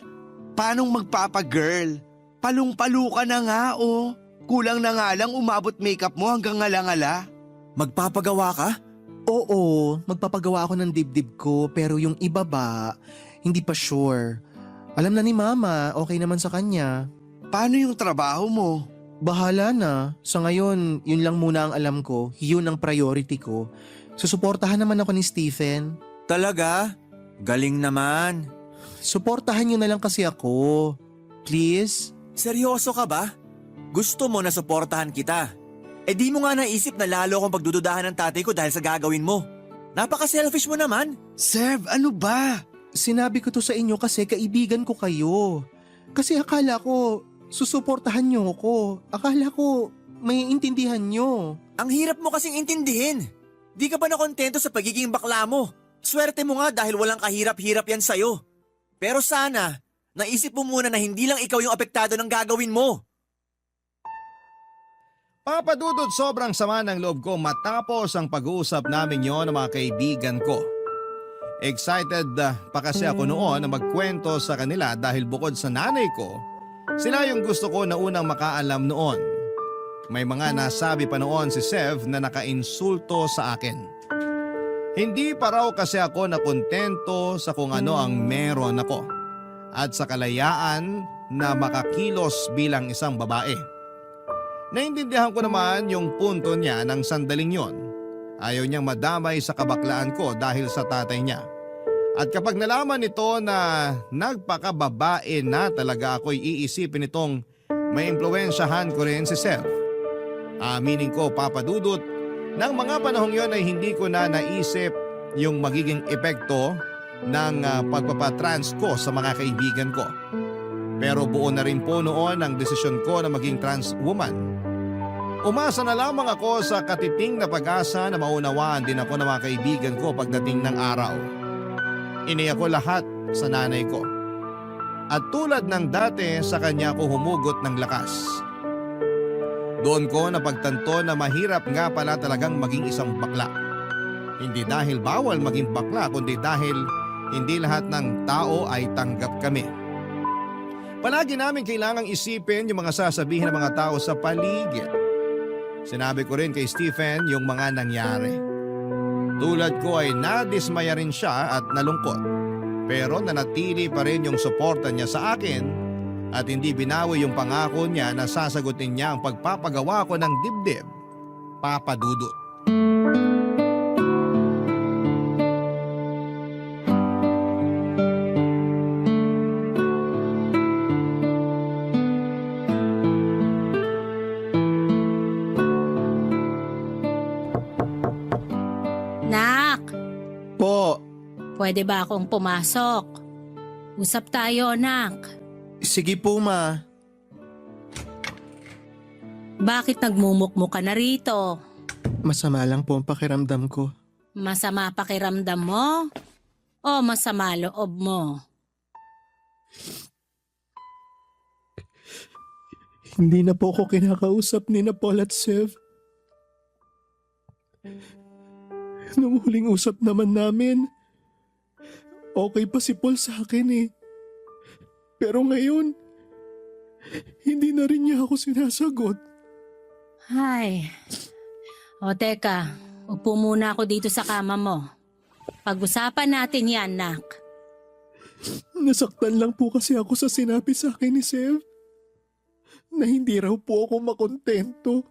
Paanong magpapagirl? Palung-palu ka na nga oh. Kulang na nga lang umabot makeup mo hanggang ngala-ngala. Magpapagawa ka? Oo, magpapagawa ako ng dibdib ko pero yung iba ba, hindi pa sure. Alam na ni Mama, okay naman sa kanya. Paano yung trabaho mo? Bahala na. Sa ngayon, yun lang muna ang alam ko. Yun ang priority ko. Susuportahan naman ako ni Stephen. Talaga? Galing naman. Suportahan niyo na lang kasi ako. Please? Seryoso ka ba? Gusto mo na suportahan kita? Eh di mo nga naisip na lalo akong pagdududahan ng tatay ko dahil sa gagawin mo. Napaka-selfish mo naman. Sev, ano ba? Sinabi ko to sa inyo kasi kaibigan ko kayo. Kasi akala ko, susuportahan niyo ako. Akala ko, may intindihan niyo. Ang hirap mo kasing intindihin. Di ka ba nakontento sa pagiging bakla mo? Swerte mo nga dahil walang kahirap-hirap yan sa'yo. Pero sana, naisip mo muna na hindi lang ikaw yung apektado ng gagawin mo. Papadudod, sobrang sama ng loob ko matapos ang pag-uusap namin yon ng mga kaibigan ko. Excited pa kasi ako noon na magkwento sa kanila dahil bukod sa nanay ko, sila yung gusto ko na unang makaalam noon. May mga nasabi pa noon si Sev na nakainsulto sa akin. Hindi pa raw kasi ako nakontento sa kung ano ang meron ako at sa kalayaan na makakilos bilang isang babae. Naintindihan ko naman yung punto niya ng sandaling yon. Ayaw niyang madamay sa kabaklaan ko dahil sa tatay niya. At kapag nalaman nito na nagpakababae na talaga ako'y iisipin itong may impluwensyahan ko rin si Sev. Aminin ko, papadudot, ng mga panahong yon ay hindi ko na naisip yung magiging epekto ng pagpapatrans ko sa mga kaibigan ko. Pero buo na rin po noon ang desisyon ko na maging trans woman. Umasa na lamang ako sa katiting na pag-asa na maunawaan din ako ng mga kaibigan ko pagdating ng araw. Iniyak ko lahat sa nanay ko. At tulad ng dati sa kanya ko humugot ng lakas. Doon ko napagtanto na mahirap nga pala talagang maging isang bakla. Hindi dahil bawal maging bakla kundi dahil hindi lahat ng tao ay tanggap kami. Palagi namin kailangang isipin yung mga sasabihin ng mga tao sa paligid. Sinabi ko rin kay Stephen yung mga nangyari. Tulad ko ay nadismaya rin siya at nalungkot. Pero nanatili pa rin yung suporta niya sa akin at hindi binawi yung pangako niya na sasagutin niya ang pagpapagawa ko ng dibdib. Papadudot. Nak, Po, pwede ba akong pumasok? Usap tayo, nak. sige po ma. Bakit nagmumukmuk ka na rito? Masama lang po ang pakiramdam ko. Masama pakiramdam mo? O masama loob mo? Hindi na po ako kinakausap ni Paul at Sev. Nung huling usap naman namin, okay pa si Paul sa akin eh. Pero ngayon, hindi na rin niya ako sinasagot. Ay. O teka, upo muna ako dito sa kama mo. Pag-usapan natin yan, Nak. Nasaktan lang po kasi ako sa sinabi sa akin ni Sev na hindi raw po ako makontento.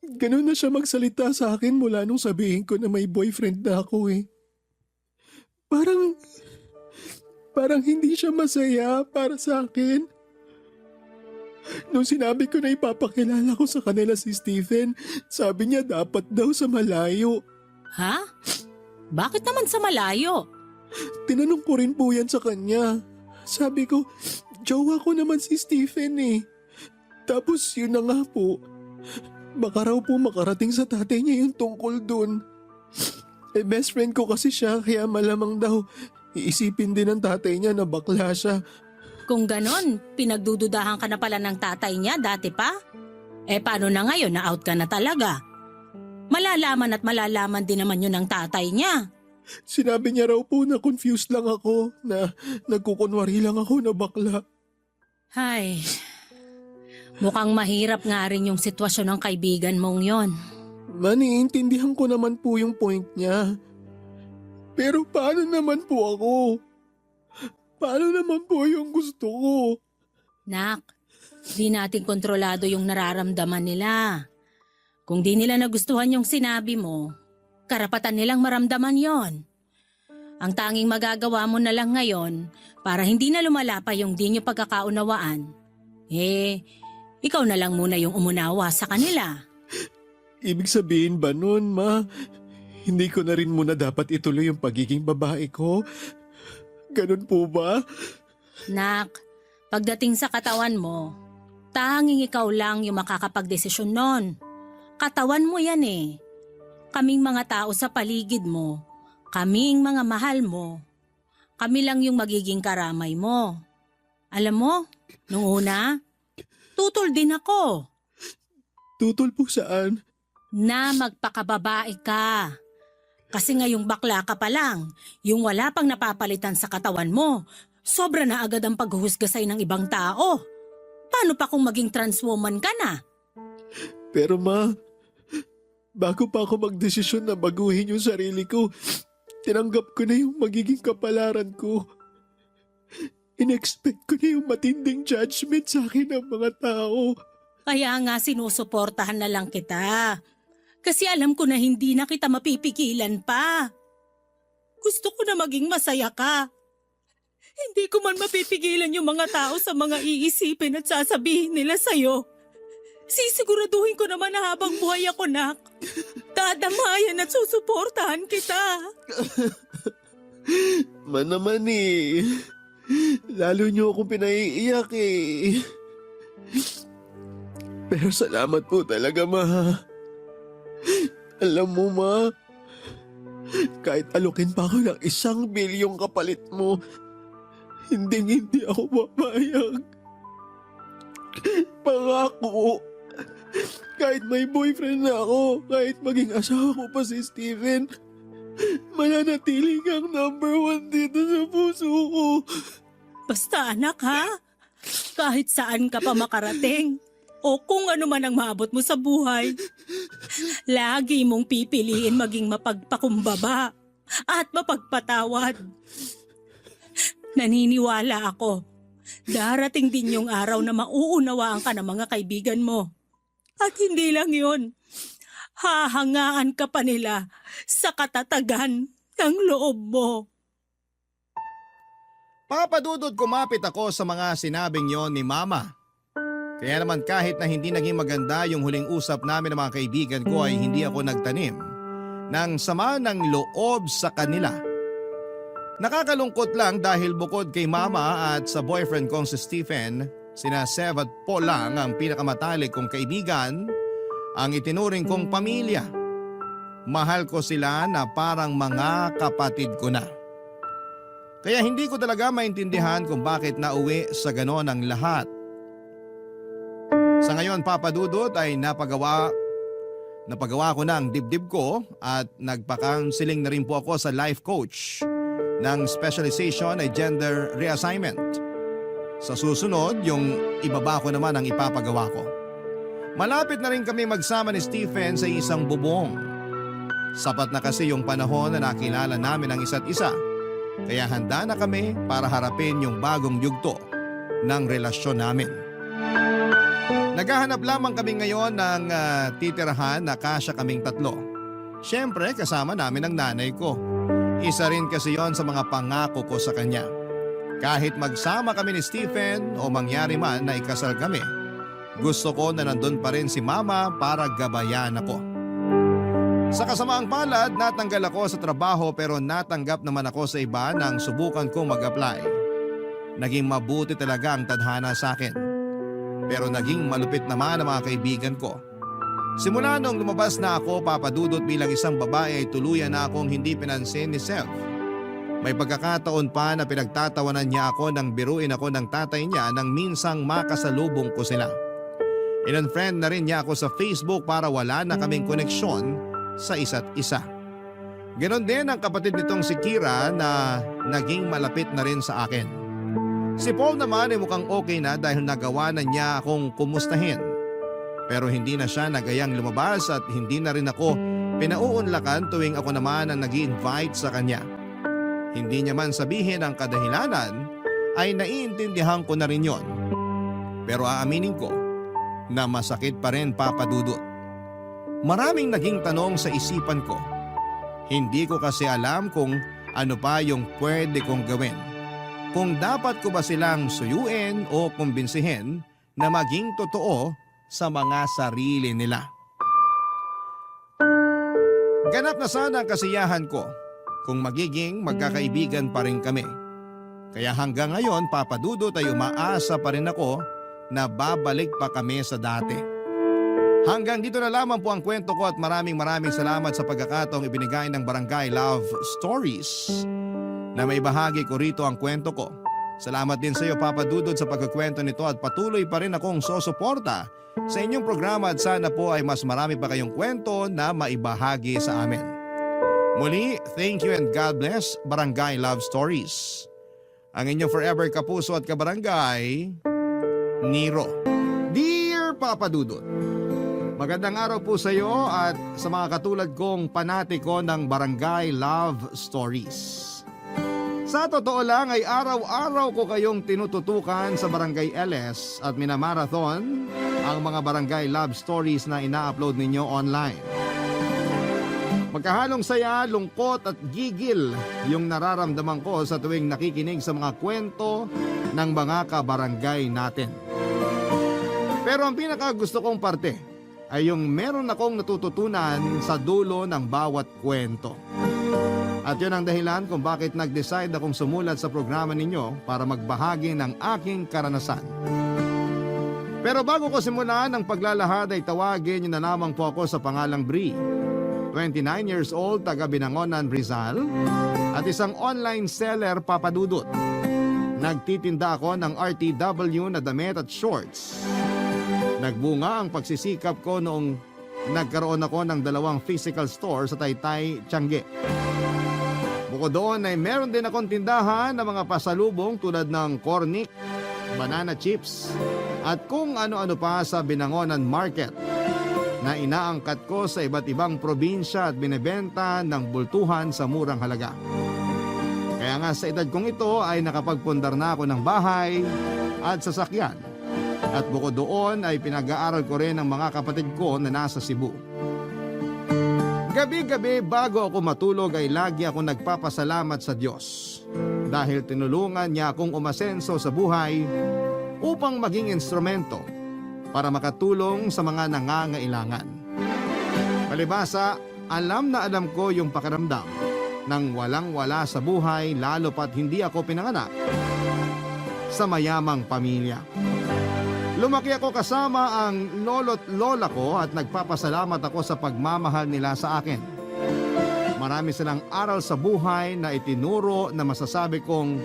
Ganun na siya magsalita sa akin mula nung sabihin ko na may boyfriend na ako eh. Parang hindi siya masaya para sa akin. Nung sinabi ko na ipapakilala ko sa kanila si Stephen, sabi niya dapat daw sa malayo. Ha? Bakit naman sa malayo? Tinanong ko rin po yan sa kanya. Sabi ko, jowa ko naman si Stephen eh. Tapos yun na nga po. Baka raw po makarating sa tatay niya yung tungkol dun. Best friend ko kasi siya kaya malamang daw iisipin din ng tatay niya na bakla siya. Kung ganon, pinagdududahan ka na pala ng tatay niya dati pa? Paano na ngayon na out ka na talaga? Malalaman at malalaman din naman yun ng tatay niya. Sinabi niya raw po na confused lang ako, na nagkukunwari lang ako na bakla. Ay, mukhang mahirap nga rin yung sitwasyon ng kaibigan mong yon. Maniintindihan ko naman po yung point niya. Pero paano naman po ako? Paano naman po yung gusto ko? Nak, di natin kontrolado yung nararamdaman nila. Kung di nila nagustuhan yung sinabi mo, karapatan nilang maramdaman yon. Ang tanging magagawa mo na lang ngayon para hindi na lumala pa yung di nyo pagkakaunawaan, ikaw na lang muna yung umunawa sa kanila. Ibig sabihin ba nun, Ma? Hindi ko na rin muna dapat ituloy yung pagiging babae ko? Ganun po ba? Nak, pagdating sa katawan mo, tanging ikaw lang yung makakapagdesisyon nun. Katawan mo yan eh. Kaming mga tao sa paligid mo, kaming mga mahal mo, kami lang yung magiging karamay mo. Alam mo, nung una, tutol din ako. Tutol po saan? Na magpakababae ka. Kasi ngayong bakla ka pa lang, yung wala pang napapalitan sa katawan mo, sobra na agad ang paghuhusga sa'yo ng ibang tao. Paano pa kung maging trans woman ka na? Pero Ma, bago pa ako magdesisyon na baguhin yung sarili ko, tinanggap ko na yung magiging kapalaran ko. In-expect ko na yung matinding judgment sa akin ng mga tao. Kaya nga sinusuportahan na lang kita. Kasi alam ko na hindi na kita mapipigilan pa. Gusto ko na maging masaya ka. Hindi ko man mapipigilan yung mga tao sa mga iisipin at sasabihin nila sa'yo. Sisiguraduhin ko naman na habang buhay ako, Nak. Dadamayan at susuportahan kita. Ma naman eh. Lalo niyo akong pinaiiyak eh. Pero salamat po talaga, Ma. Alam mo, Ma, kahit alukin pa ako ng 1 bilyong kapalit mo, hindi ako papayag. Pangako, kahit may boyfriend na ako, kahit maging asawa ko pa si Steven, mananatili kang #1 dito sa puso ko. Basta anak ha, kahit saan ka pa makarating o kung ano man ang maabot mo sa buhay, lagi mong pipiliin maging mapagpakumbaba at mapagpatawad. Naniniwala ako, darating din yung araw na mauunawaan ka ng mga kaibigan mo. At hindi lang yun, hahangaan ka pa nila sa katatagan ng loob mo. Papadudod kumapit ako sa mga sinabing yon ni Mama. Kaya naman kahit na hindi naging maganda yung huling usap namin ng mga kaibigan ko ay hindi ako nagtanim ng sama ng loob sa kanila. Nakakalungkot lang dahil bukod kay Mama at sa boyfriend kong si Stephen, sina Sev at Paul lang ang pinakamatalik kong kaibigan, ang itinuring kong pamilya. Mahal ko sila na parang mga kapatid ko na. Kaya hindi ko talaga maintindihan kung bakit nauwi sa ganon ang lahat. Sa ngayon, Papa Dudut, ay napagawa ko na ang dibdib ko at nagpa-counseling na rin po ako sa life coach ng specialization ay gender reassignment. Sa susunod, yung ibaba ko naman ang ipapagawa ko. Malapit na rin kami magsama ni Stephen sa isang bubong. Sapat na kasi yung panahon na nakilala namin ang isa't isa. Kaya handa na kami para harapin yung bagong yugto ng relasyon namin. Naghahanap lamang kami ngayon ng titirahan na kasya kaming tatlo. Siyempre kasama namin ang nanay ko. Isa rin kasi yon sa mga pangako ko sa kanya. Kahit magsama kami ni Stephen o mangyari man na ikasal kami, gusto ko na nandun pa rin si mama para gabayan ako. Sa kasamaang palad, natanggal ako sa trabaho pero natanggap naman ako sa iba nang subukan kong mag-apply. Naging mabuti talaga ang tadhana sa akin. Pero naging malupit naman ang mga kaibigan ko. Simula nung lumabas na ako, papadudot bilang isang babae ay tuluyan na akong hindi pinansin ni Seth. May pagkakataon pa na pinagtatawanan niya ako nang biruin ako ng tatay niya nang minsang makasalubong ko sila. In-unfriend na rin niya ako sa Facebook para wala na kaming koneksyon sa isa't isa. Ganon din ang kapatid nitong si Kira na naging malapit na rin sa akin. Si Paul naman ay mukhang okay na dahil nagawa na niya akong kumustahin. Pero hindi na siya nagayang lumabas at hindi na rin ako pinauunlakan tuwing ako naman ang nag-i-invite sa kanya. Hindi niya man sabihin ang kadahilanan ay naiintindihan ko na rin yon. Pero aaminin ko na masakit pa rin, Papa Dudut. Maraming naging tanong sa isipan ko. Hindi ko kasi alam kung ano pa yung pwede kong gawin. Kung dapat ko ba silang suyuin o kumbinsihin na maging totoo sa mga sarili nila. Ganap na sana ang kasiyahan ko kung magiging magkakaibigan pa rin kami. Kaya hanggang ngayon, Papa Dudut, ay umaasa pa rin ako na babalik pa kami sa dati. Hanggang dito na lamang po ang kwento ko at maraming salamat sa pagkakataong ibinigay ng Barangay Love Stories na may bahagi ko rito ang kwento ko. Salamat din sa iyo, Papa Dudut, sa pagkukwento nito at patuloy pa rin akong susuporta sa inyong programa at sana po ay mas marami pa kayong kwento na maibahagi sa amin. Muli, thank you and God bless Barangay Love Stories. Ang inyong forever kapuso at kabarangay, Nero. Dear Papa Dudut, magandang araw po sa iyo at sa mga katulad kong panatiko ng Barangay Love Stories. Sa totoo lang ay araw-araw ko kayong tinututukan sa Barangay LS at minamarathon ang mga Barangay Love Stories na ina-upload ninyo online. Magkahalong saya, lungkot at gigil yung nararamdaman ko sa tuwing nakikinig sa mga kwento ng mga kabarangay natin. Pero ang pinakagusto kong parte ay yung meron akong natututunan sa dulo ng bawat kwento. At yun ang dahilan kung bakit nag-decide akong sumulat sa programa ninyo para magbahagi ng aking karanasan. Pero bago ko simulan ang paglalahad ay tawagin niyo na lamang po ako sa pangalang Bri. 29 years old, taga Binangonan, Rizal, at isang online seller, Papa Dudut. Nagtitinda ako ng RTW na damit at shorts. Nagbunga ang pagsisikap ko noong nagkaroon ako ng 2 physical store sa Taytay, Tiangge. Bukod doon ay meron din akong tindahan ng mga pasalubong tulad ng cornic, banana chips, at kung ano-ano pa sa Binangonan Market na inaangkat ko sa iba't ibang probinsya at binebenta ng bultuhan sa murang halaga. Kaya nga sa edad kong ito ay nakapagpundar na ako ng bahay at sasakyan. At bukod doon ay pinag-aaral ko rin ang mga kapatid ko na nasa Cebu. Gabi-gabi bago ako matulog ay lagi ako nagpapasalamat sa Diyos dahil tinulungan niya akong umasenso sa buhay upang maging instrumento para makatulong sa mga nangangailangan. Palibhasa, alam na alam ko yung pakiramdam ng walang-wala sa buhay lalo pat hindi ako pinanganak sa mayamang pamilya. Lumaki ako kasama ang lolo't lola ko at nagpapasalamat ako sa pagmamahal nila sa akin. Marami silang aral sa buhay na itinuro na masasabi kong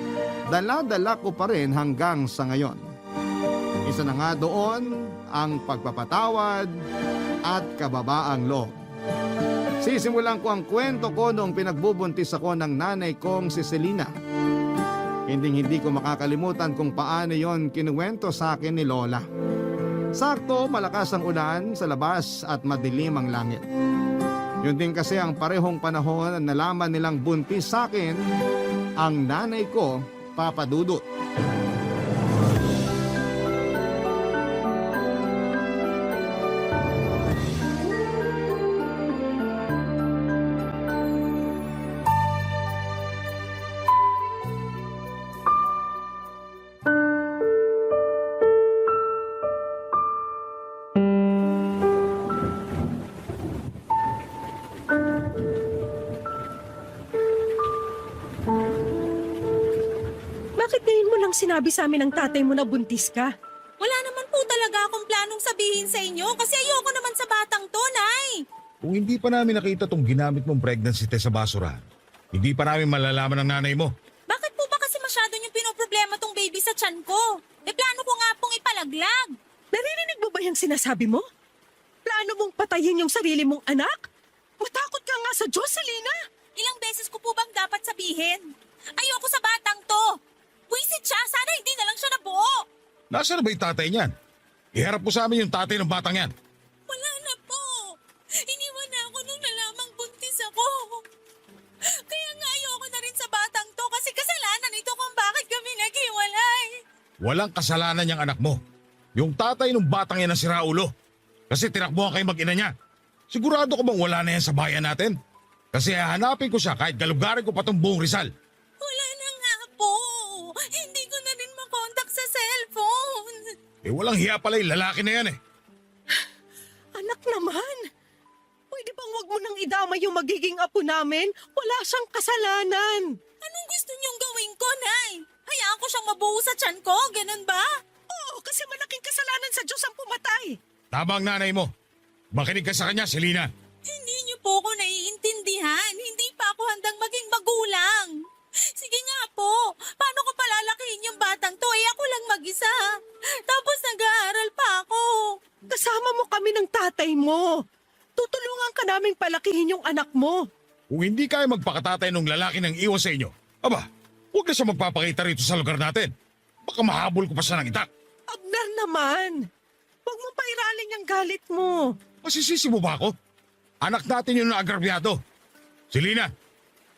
dala-dala ko pa rin hanggang sa ngayon. Isa na nga doon ang pagpapatawad at kababaang loob. Sisimulan ko ang kwento ko noong pinagbubuntis ako ng nanay kong si Selena. Hindi ko makakalimutan kung paano yon kinuwento sa akin ni Lola. Sakto, malakas ang ulan sa labas at madilim ang langit. Yun din kasi ang parehong panahon na nalaman nilang buntis sa akin ang nanay ko, Papa Dudut. Bakit ngayon mo lang sinabi sa amin ng tatay mo na buntis ka? Wala naman po talaga akong planong sabihin sa inyo kasi ayoko naman sa batang to, Nay. Kung hindi pa namin nakita tong ginamit mong pregnancy test sa basurahan, hindi pa namin malalaman ng nanay mo. Bakit po ba kasi masyado niyong pinoproblema tong baby sa tiyan ko? Plano ko nga pong ipalaglag. Naririnig mo ba yung sinasabi mo? Plano mong patayin yung sarili mong anak? Matakot ka nga sa Diyos, Selena! Ilang beses ko po bang dapat sabihin? Ayoko sa batang to. Buisit siya, sana hindi na lang siya nabuo. Nasaan na ba yung tatay niyan? Iharap mo sa amin yung tatay ng batang yan. Wala na po. Iniwan na ako nung nalamang buntis ako. Kaya nga ayoko na rin sa batang to kasi kasalanan ito kung bakit kami naghiwalay. Walang kasalanan niyang anak mo. Yung tatay ng batang yan ang siraulo. Kasi tinakbuhan kayo mag-ina niya. Sigurado ko bang wala na yan sa bayan natin? Kasi hahanapin ko siya kahit galugarin ko pa tong buong Rizal. Wala na nga po. Hindi ko na rin makontak sa cellphone. Eh walang hiya pala yung lalaki na yan eh. Anak naman! Pwede bang wag mo nang idama yung magiging apo namin? Wala siyang kasalanan! Anong gusto niyong gawin ko, Nay? Hayaan ko siyang mabuo sa tiyan ko, ganun ba? Oo, kasi malaking kasalanan sa Diyos ang pumatay! Tama ang nanay mo. Makinig ka sa kanya, Selena. Hindi niyo po ako naiintindihan. Hindi pa ako handang maging magulang. Sige nga po, paano ko palalakihin yung batang to? Eh ako lang mag-isa. Tapos nag-aaral pa ako. Kasama mo kami ng tatay mo. Tutulungan ka naming palakihin yung anak mo. Kung hindi kayo magpakatatay ng lalaki ng iwan sa inyo, aba, huwag na siya magpapakita rito sa lugar natin. Baka mahabol ko pa siya ng itak. Abner naman! Huwag mong pairalin yung galit mo. Masisisi mo ba ako? Anak natin yun na agrabyado. Selena,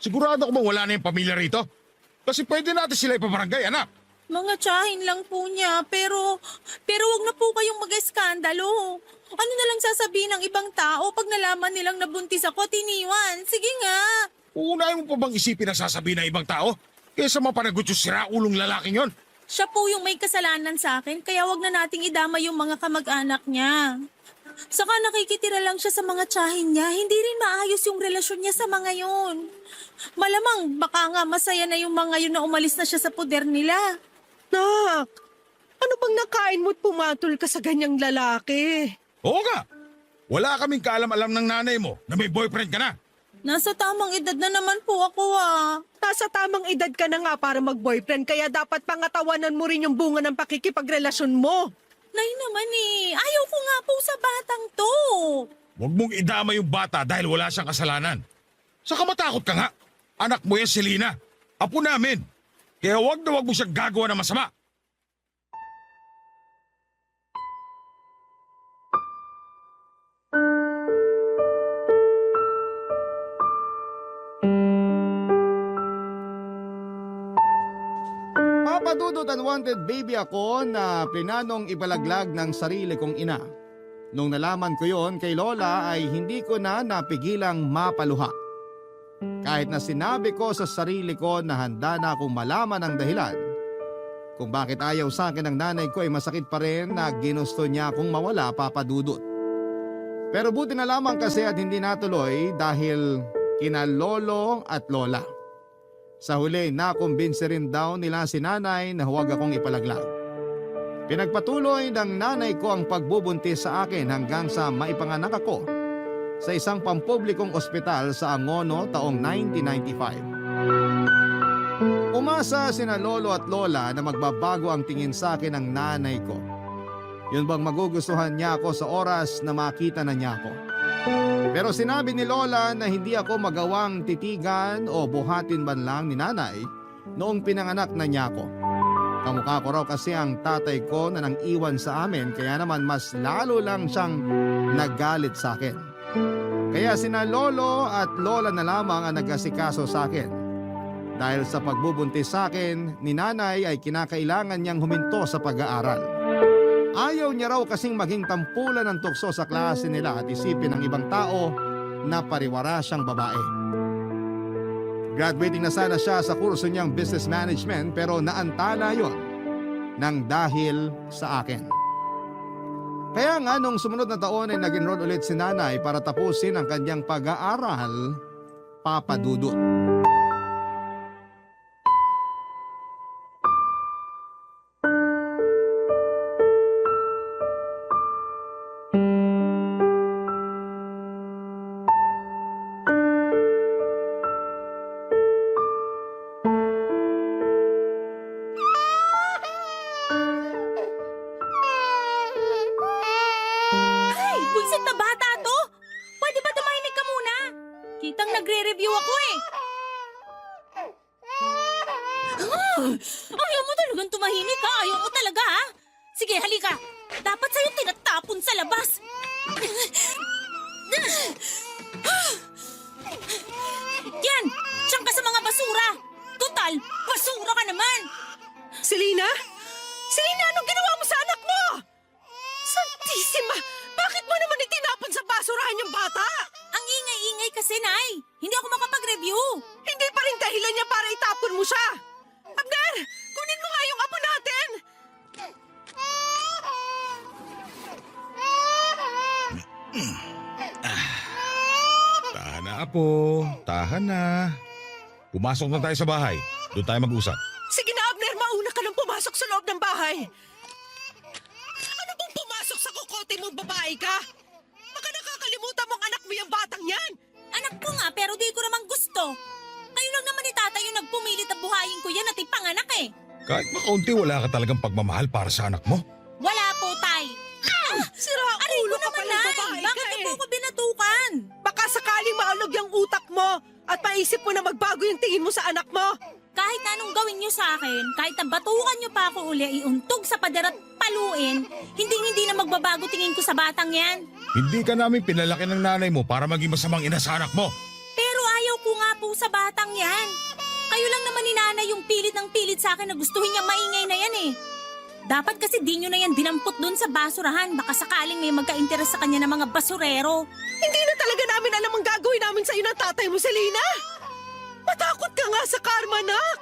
sigurado ko bang wala na yung pamilya rito? Kasi pwede natin sila ipabarangay, anak. Mga tsahin lang po niya, pero wag na po kayong mag-eskandalo. Ano na lang sasabihin ng ibang tao pag nalaman nilang nabuntis ako at iniwan? Sige nga. Uunahin mo pa bang isipin ang sasabihin ng ibang tao? Kesa mapanagot yung siraulong lalaking yon. Siya po yung may kasalanan sa akin, kaya wag na nating idama yung mga kamag-anak niya. Saka nakikitira lang siya sa mga tsahin niya, hindi rin maayos yung relasyon niya sa mga yon. Malamang baka nga masaya na yung mga yun na umalis na siya sa poder nila. Nak, ano bang nakain mo't pumatol ka sa ganyang lalaki? Oo nga. Wala kaming kaalam-alam ng nanay mo na may boyfriend ka na. Nasa tamang edad na naman po ako Nasa tamang edad ka na nga para mag-boyfriend, kaya dapat pangatawanan mo rin yung bunga ng pakikipagrelasyon mo. Nay naman ayaw ko nga po sa batang to. Huwag mong idama yung bata dahil wala siyang kasalanan. Saka matakot ka nga. Anak mo yan, Selena. Apo namin. Kaya huwag na huwag mo siyang gagawa ng masama. Papadudot unwanted baby ako na plinanong ibalaglag ng sarili kong ina. Nung nalaman ko yon kay Lola ay hindi ko na napigilang mapaluha. Kahit na sinabi ko sa sarili ko na handa na akong malaman ang dahilan kung bakit ayaw sa akin ng nanay ko ay masakit pa rin na ginusto niya akong mawala, Papadudot. Pero buti na lamang kasi at hindi natuloy dahil kina lolo at lola. Sa huli, nakumbinsi rin daw nila si nanay na huwag akong ipalaglag. Pinagpatuloy ng nanay ko ang pagbubuntis sa akin hanggang sa maipanganak ako sa isang pampublikong ospital sa Angono taong 1995. Umasa sina lolo at lola na magbabago ang tingin sa akin ng nanay ko. Yun bang magugustuhan niya ako sa oras na makita na niya ako. Pero sinabi ni Lola na hindi ako magawang titigan o buhatin man lang ni nanay noong pinanganak na niya ako. Kamukha ko raw kasi ang tatay ko na nang iwan sa amin, kaya naman mas lalo lang siyang naggalit sa akin. Kaya sina lolo at lola na lamang ang nag-asikaso sa akin. Dahil sa pagbubuntis sa akin ni nanay ay kinakailangan niyang huminto sa pag-aaral. Ayaw niya raw kasing maging tampulan ng tukso sa klase nila at isipin ng ibang tao na pariwara siyang babae. Graduating na sana siya sa kurso niyang business management pero naantala yon nang dahil sa akin. Kaya nga nung sumunod na taon ay nag-enroll ulit si nanay para tapusin ang kanyang pag-aaral, Papa Dudut. Ay, buisit na bata to! Pwede ba tumahimik ka muna? Kitang nagre-review ako eh. Ayaw mo talagang tumahimik ha? Ayaw mo talaga ha? Sige, halika. Dapat sa'yo tinatapon sa labas. Yan! Diyan ka sa mga basura! Total, basura ka naman! Selena? Selena, anong ginawa mo sa anak mo? Santisima! Bakit mo naman itinapon sa basurahan yung bata? Ang ingay-ingay kasi, Nay. Hindi ako makapag-review. Hindi pa rin dahilan niya para itapon mo siya. Abner, kunin mo nga yung apo natin. Tahan na, apo. Tahan na. Pumasok na tayo sa bahay. Doon tayo mag-usap. Sige na, Abner, mauna ka nang pumasok sa loob ng bahay. Ano bang pumasok sa kukote mo, babae ka? Baka nakakalimutan mong anak mo yung batang yan. Anak ko nga, pero di ko naman gusto. Kayo lang naman ni Tatay yung nagpumilit na buhayin ko yan at ipanganak eh. Kahit makaunti, wala ka talagang pagmamahal para sa anak mo. Wala po, Tay. Sira Aray ulo ko ka naman, palang Nay. babae Bakit ka niyo eh. po ako binatukan? Baka sakaling maalog yung utak mo at maisip mo na magbago yung tingin mo sa anak mo. Kahit anong gawin niyo sa akin, kahit na batukan niyo pa ako uli, iuntog sa pader at paluin, hindi na magbabago tingin ko sa batang yan. Hindi ka namin pinalaki ng nanay mo para maging masamang ina sa anak mo. Pero ayaw ko nga po sa batang yan. Kayo lang naman ni Nanay yung pilit ng pilit sa akin na gustuhin niyang maingay na yan eh. Dapat kasi di nyo na yan dinampot dun sa basurahan. Baka sakaling may magka-interes sa kanya ng mga basurero. Hindi na talaga namin alam ang gagawin namin sa'yo ng tatay mo, Selena. Matakot ka nga sa karma, nak.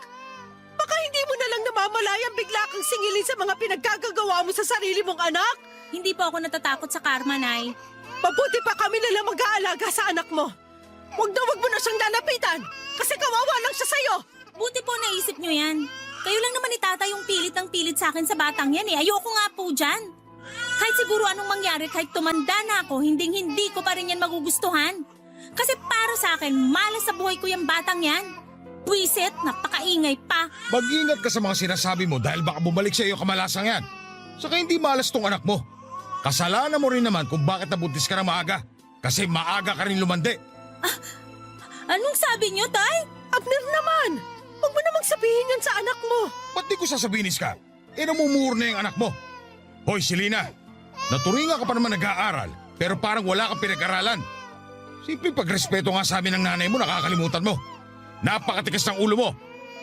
Baka hindi mo na lang namamalayang bigla kang singilin sa mga pinagkagagawa mo sa sarili mong anak. Hindi po ako natatakot sa karma, Nay. Mabuti pa kami na lang mag-aalaga sa anak mo. Huwag mo na siyang lalapitan kasi kawawa lang siya sa'yo. Buti po naisip nyo yan. Kayo lang naman ni Tata yung pilit ng pilit sa akin sa batang yan eh. Ayoko nga po dyan. Kahit siguro anong mangyari, kahit tumanda na ako, hindi ko pa rin yan magugustuhan. Kasi para sa akin, malas sa buhay ko yung batang yan. Buisit, napakaingay pa. Mag-ingat ka sa mga sinasabi mo dahil baka bumalik sa iyo kamalasang yan. Saka hindi malas tong anak mo. Kasalanan mo rin naman kung bakit nabuntis ka na maaga. Kasi maaga ka rin lumandi. Anong sabi nyo, Tay? Abner naman, huwag mo namang sabihin yan sa anak mo. Ba't di ko sasabihin ka? Namumuro na yung anak mo. Hoy, Selena, naturinga ka pa naman nag-aaral pero parang wala kang pinag-aralan. Simple pagrespeto nga sa amin ng nanay mo, nakakalimutan mo. Napakatikas ng ulo mo.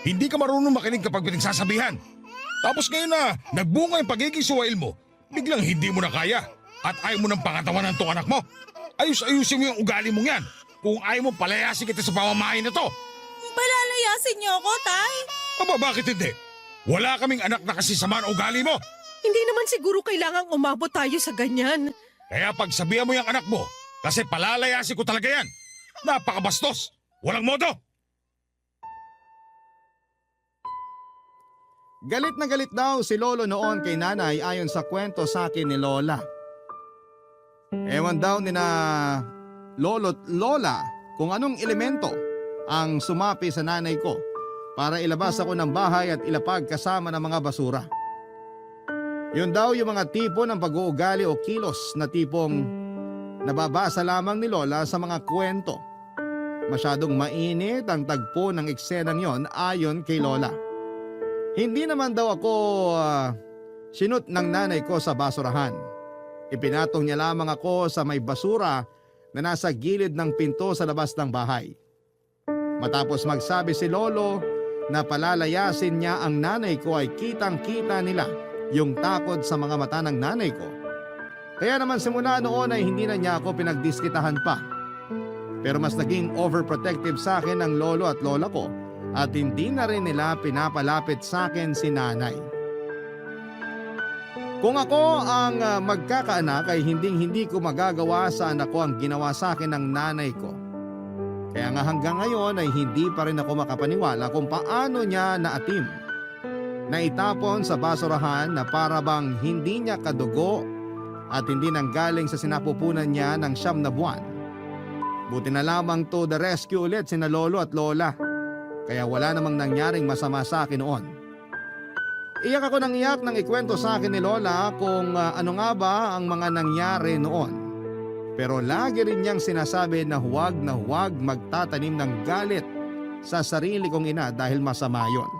Hindi ka marunong makinig kapag pinagsasabihan. Tapos ngayon na nagbunga yung pagiging suwail mo, biglang hindi mo na kaya at ayaw mo ng pangatawanan tong anak mo. Ayus-ayusin mo yung ugali mong yan. Kung ayaw mo, palayasin kita sa pamamahay na to. Palalayasin niyo ako, Tay? Aba, bakit hindi? Wala kaming anak na kasi sama ng ugali mo. Hindi naman siguro kailangang umabot tayo sa ganyan. Kaya pagsabihan mo yung anak mo, kasi palalayasin ko talaga yan. Napakabastos. Walang modo. Galit na galit daw si Lolo noon kay nanay ayon sa kwento sa akin ni Lola. Ewan daw ni na Lolo at Lola kung anong elemento ang sumapi sa nanay ko para ilabas ako ng bahay at ilapag kasama ng mga basura. Yun daw yung mga tipo ng pag-uugali o kilos na tipong nababasa lamang ni Lola sa mga kwento. Masyadong mainit ang tagpo ng eksenang yon ayon kay Lola. Hindi naman daw ako sinut ng nanay ko sa basurahan. Ipinatong niya lamang ako sa may basura na nasa gilid ng pinto sa labas ng bahay. Matapos magsabi si Lolo na palalayasin niya ang nanay ko ay kitang-kita nila yung takot sa mga mata ng nanay ko. Kaya naman simula noon ay hindi na niya ako pinagdiskitahan pa. Pero mas naging overprotective sa akin ang lolo at lola ko at hindi na rin nila pinapalapit sa akin si nanay. Kung ako ang magkakaanak ay hindi ko magagawa sa anak ko ang ginawa sa akin ng nanay ko. Kaya nga hanggang ngayon ay hindi pa rin ako makapaniwala kung paano niya naatim. Naitapon sa basurahan na para bang hindi niya kadugo at hindi nanggaling sa sinapupunan niya ng 9 na buwan. Buti na lamang to the rescue ulit sina lolo at lola. Kaya wala namang nangyaring masama sa akin noon. Iyak ako ng iyak nang ikwento sa akin ni Lola kung ano nga ba ang mga nangyari noon. Pero lagi rin niyang sinasabi na huwag magtatanim ng galit sa sarili kong ina dahil masama yon.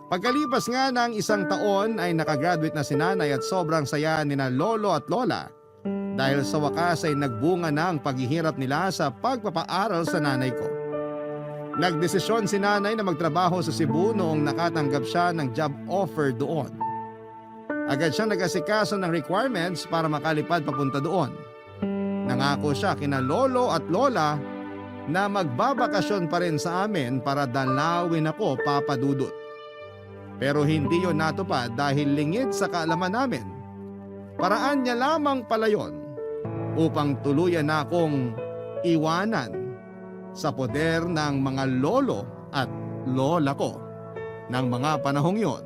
Pagkalipas nga ng 1 taon ay nakagraduate na si nanay at sobrang saya ni na lolo at lola dahil sa wakas ay nagbunga na ang paghihirap nila sa pagpapaaral sa nanay ko. Nagdesisyon si nanay na magtrabaho sa Cebu noong nakatanggap siya ng job offer doon. Agad siyang nag-asikaso ng requirements para makalipad papunta doon. Nangako siya kina lolo at lola na magbabakasyon pa rin sa amin para dalawin ako, Papa Dudut. Pero hindi yon natupad dahil lingid sa kaalaman namin. Paraan niya lamang pala yon upang tuluyan na akong iwanan sa poder ng mga lolo at lola ko ng mga panahong yon,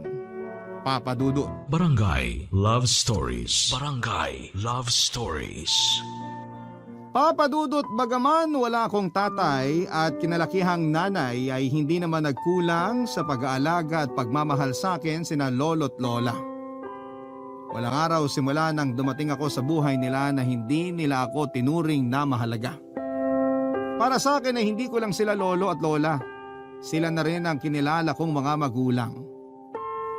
Papa Dudut. Barangay Love Stories. Barangay Love Stories. Papa Dudut, bagaman wala akong tatay at kinalakihang nanay ay hindi naman nagkulang sa pag-aalaga at pagmamahal sa akin sina lolo't lola. Walang araw simula nang dumating ako sa buhay nila na hindi nila ako tinuring na mahalaga. Para sa akin ay hindi ko lang sila lolo at lola. Sila na rin ang kinilala kong mga magulang.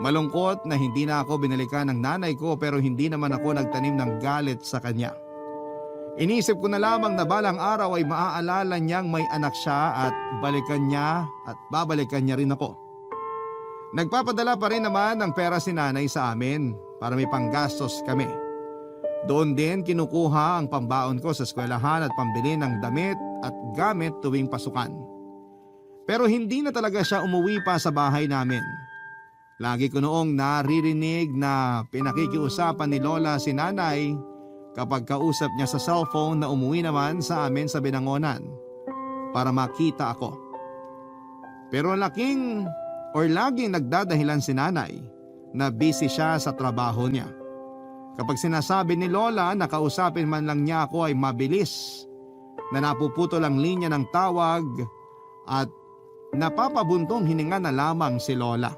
Malungkot na hindi na ako binalikan ng nanay ko pero hindi naman ako nagtanim ng galit sa kanya. Inisip ko na lamang na balang araw ay maaalala niyang may anak siya at balikan niya at babalikan niya rin ako. Nagpapadala pa rin naman ng pera si nanay sa amin para may panggastos kami. Doon din kinukuha ang pambaon ko sa eskwelahan at pambili ng damit at gamit tuwing pasukan. Pero hindi na talaga siya umuwi pa sa bahay namin. Lagi ko noong naririnig na pinakikiusapan ni Lola si nanay kapag kausap niya sa cellphone na umuwi naman sa amin sa Binangonan para makita ako. Pero laging nagdadahilan si nanay na busy siya sa trabaho niya. Kapag sinasabi ni Lola na kausapin man lang niya ako ay mabilis na napuputol ang linya ng tawag at napapabuntong hininga na lamang si Lola.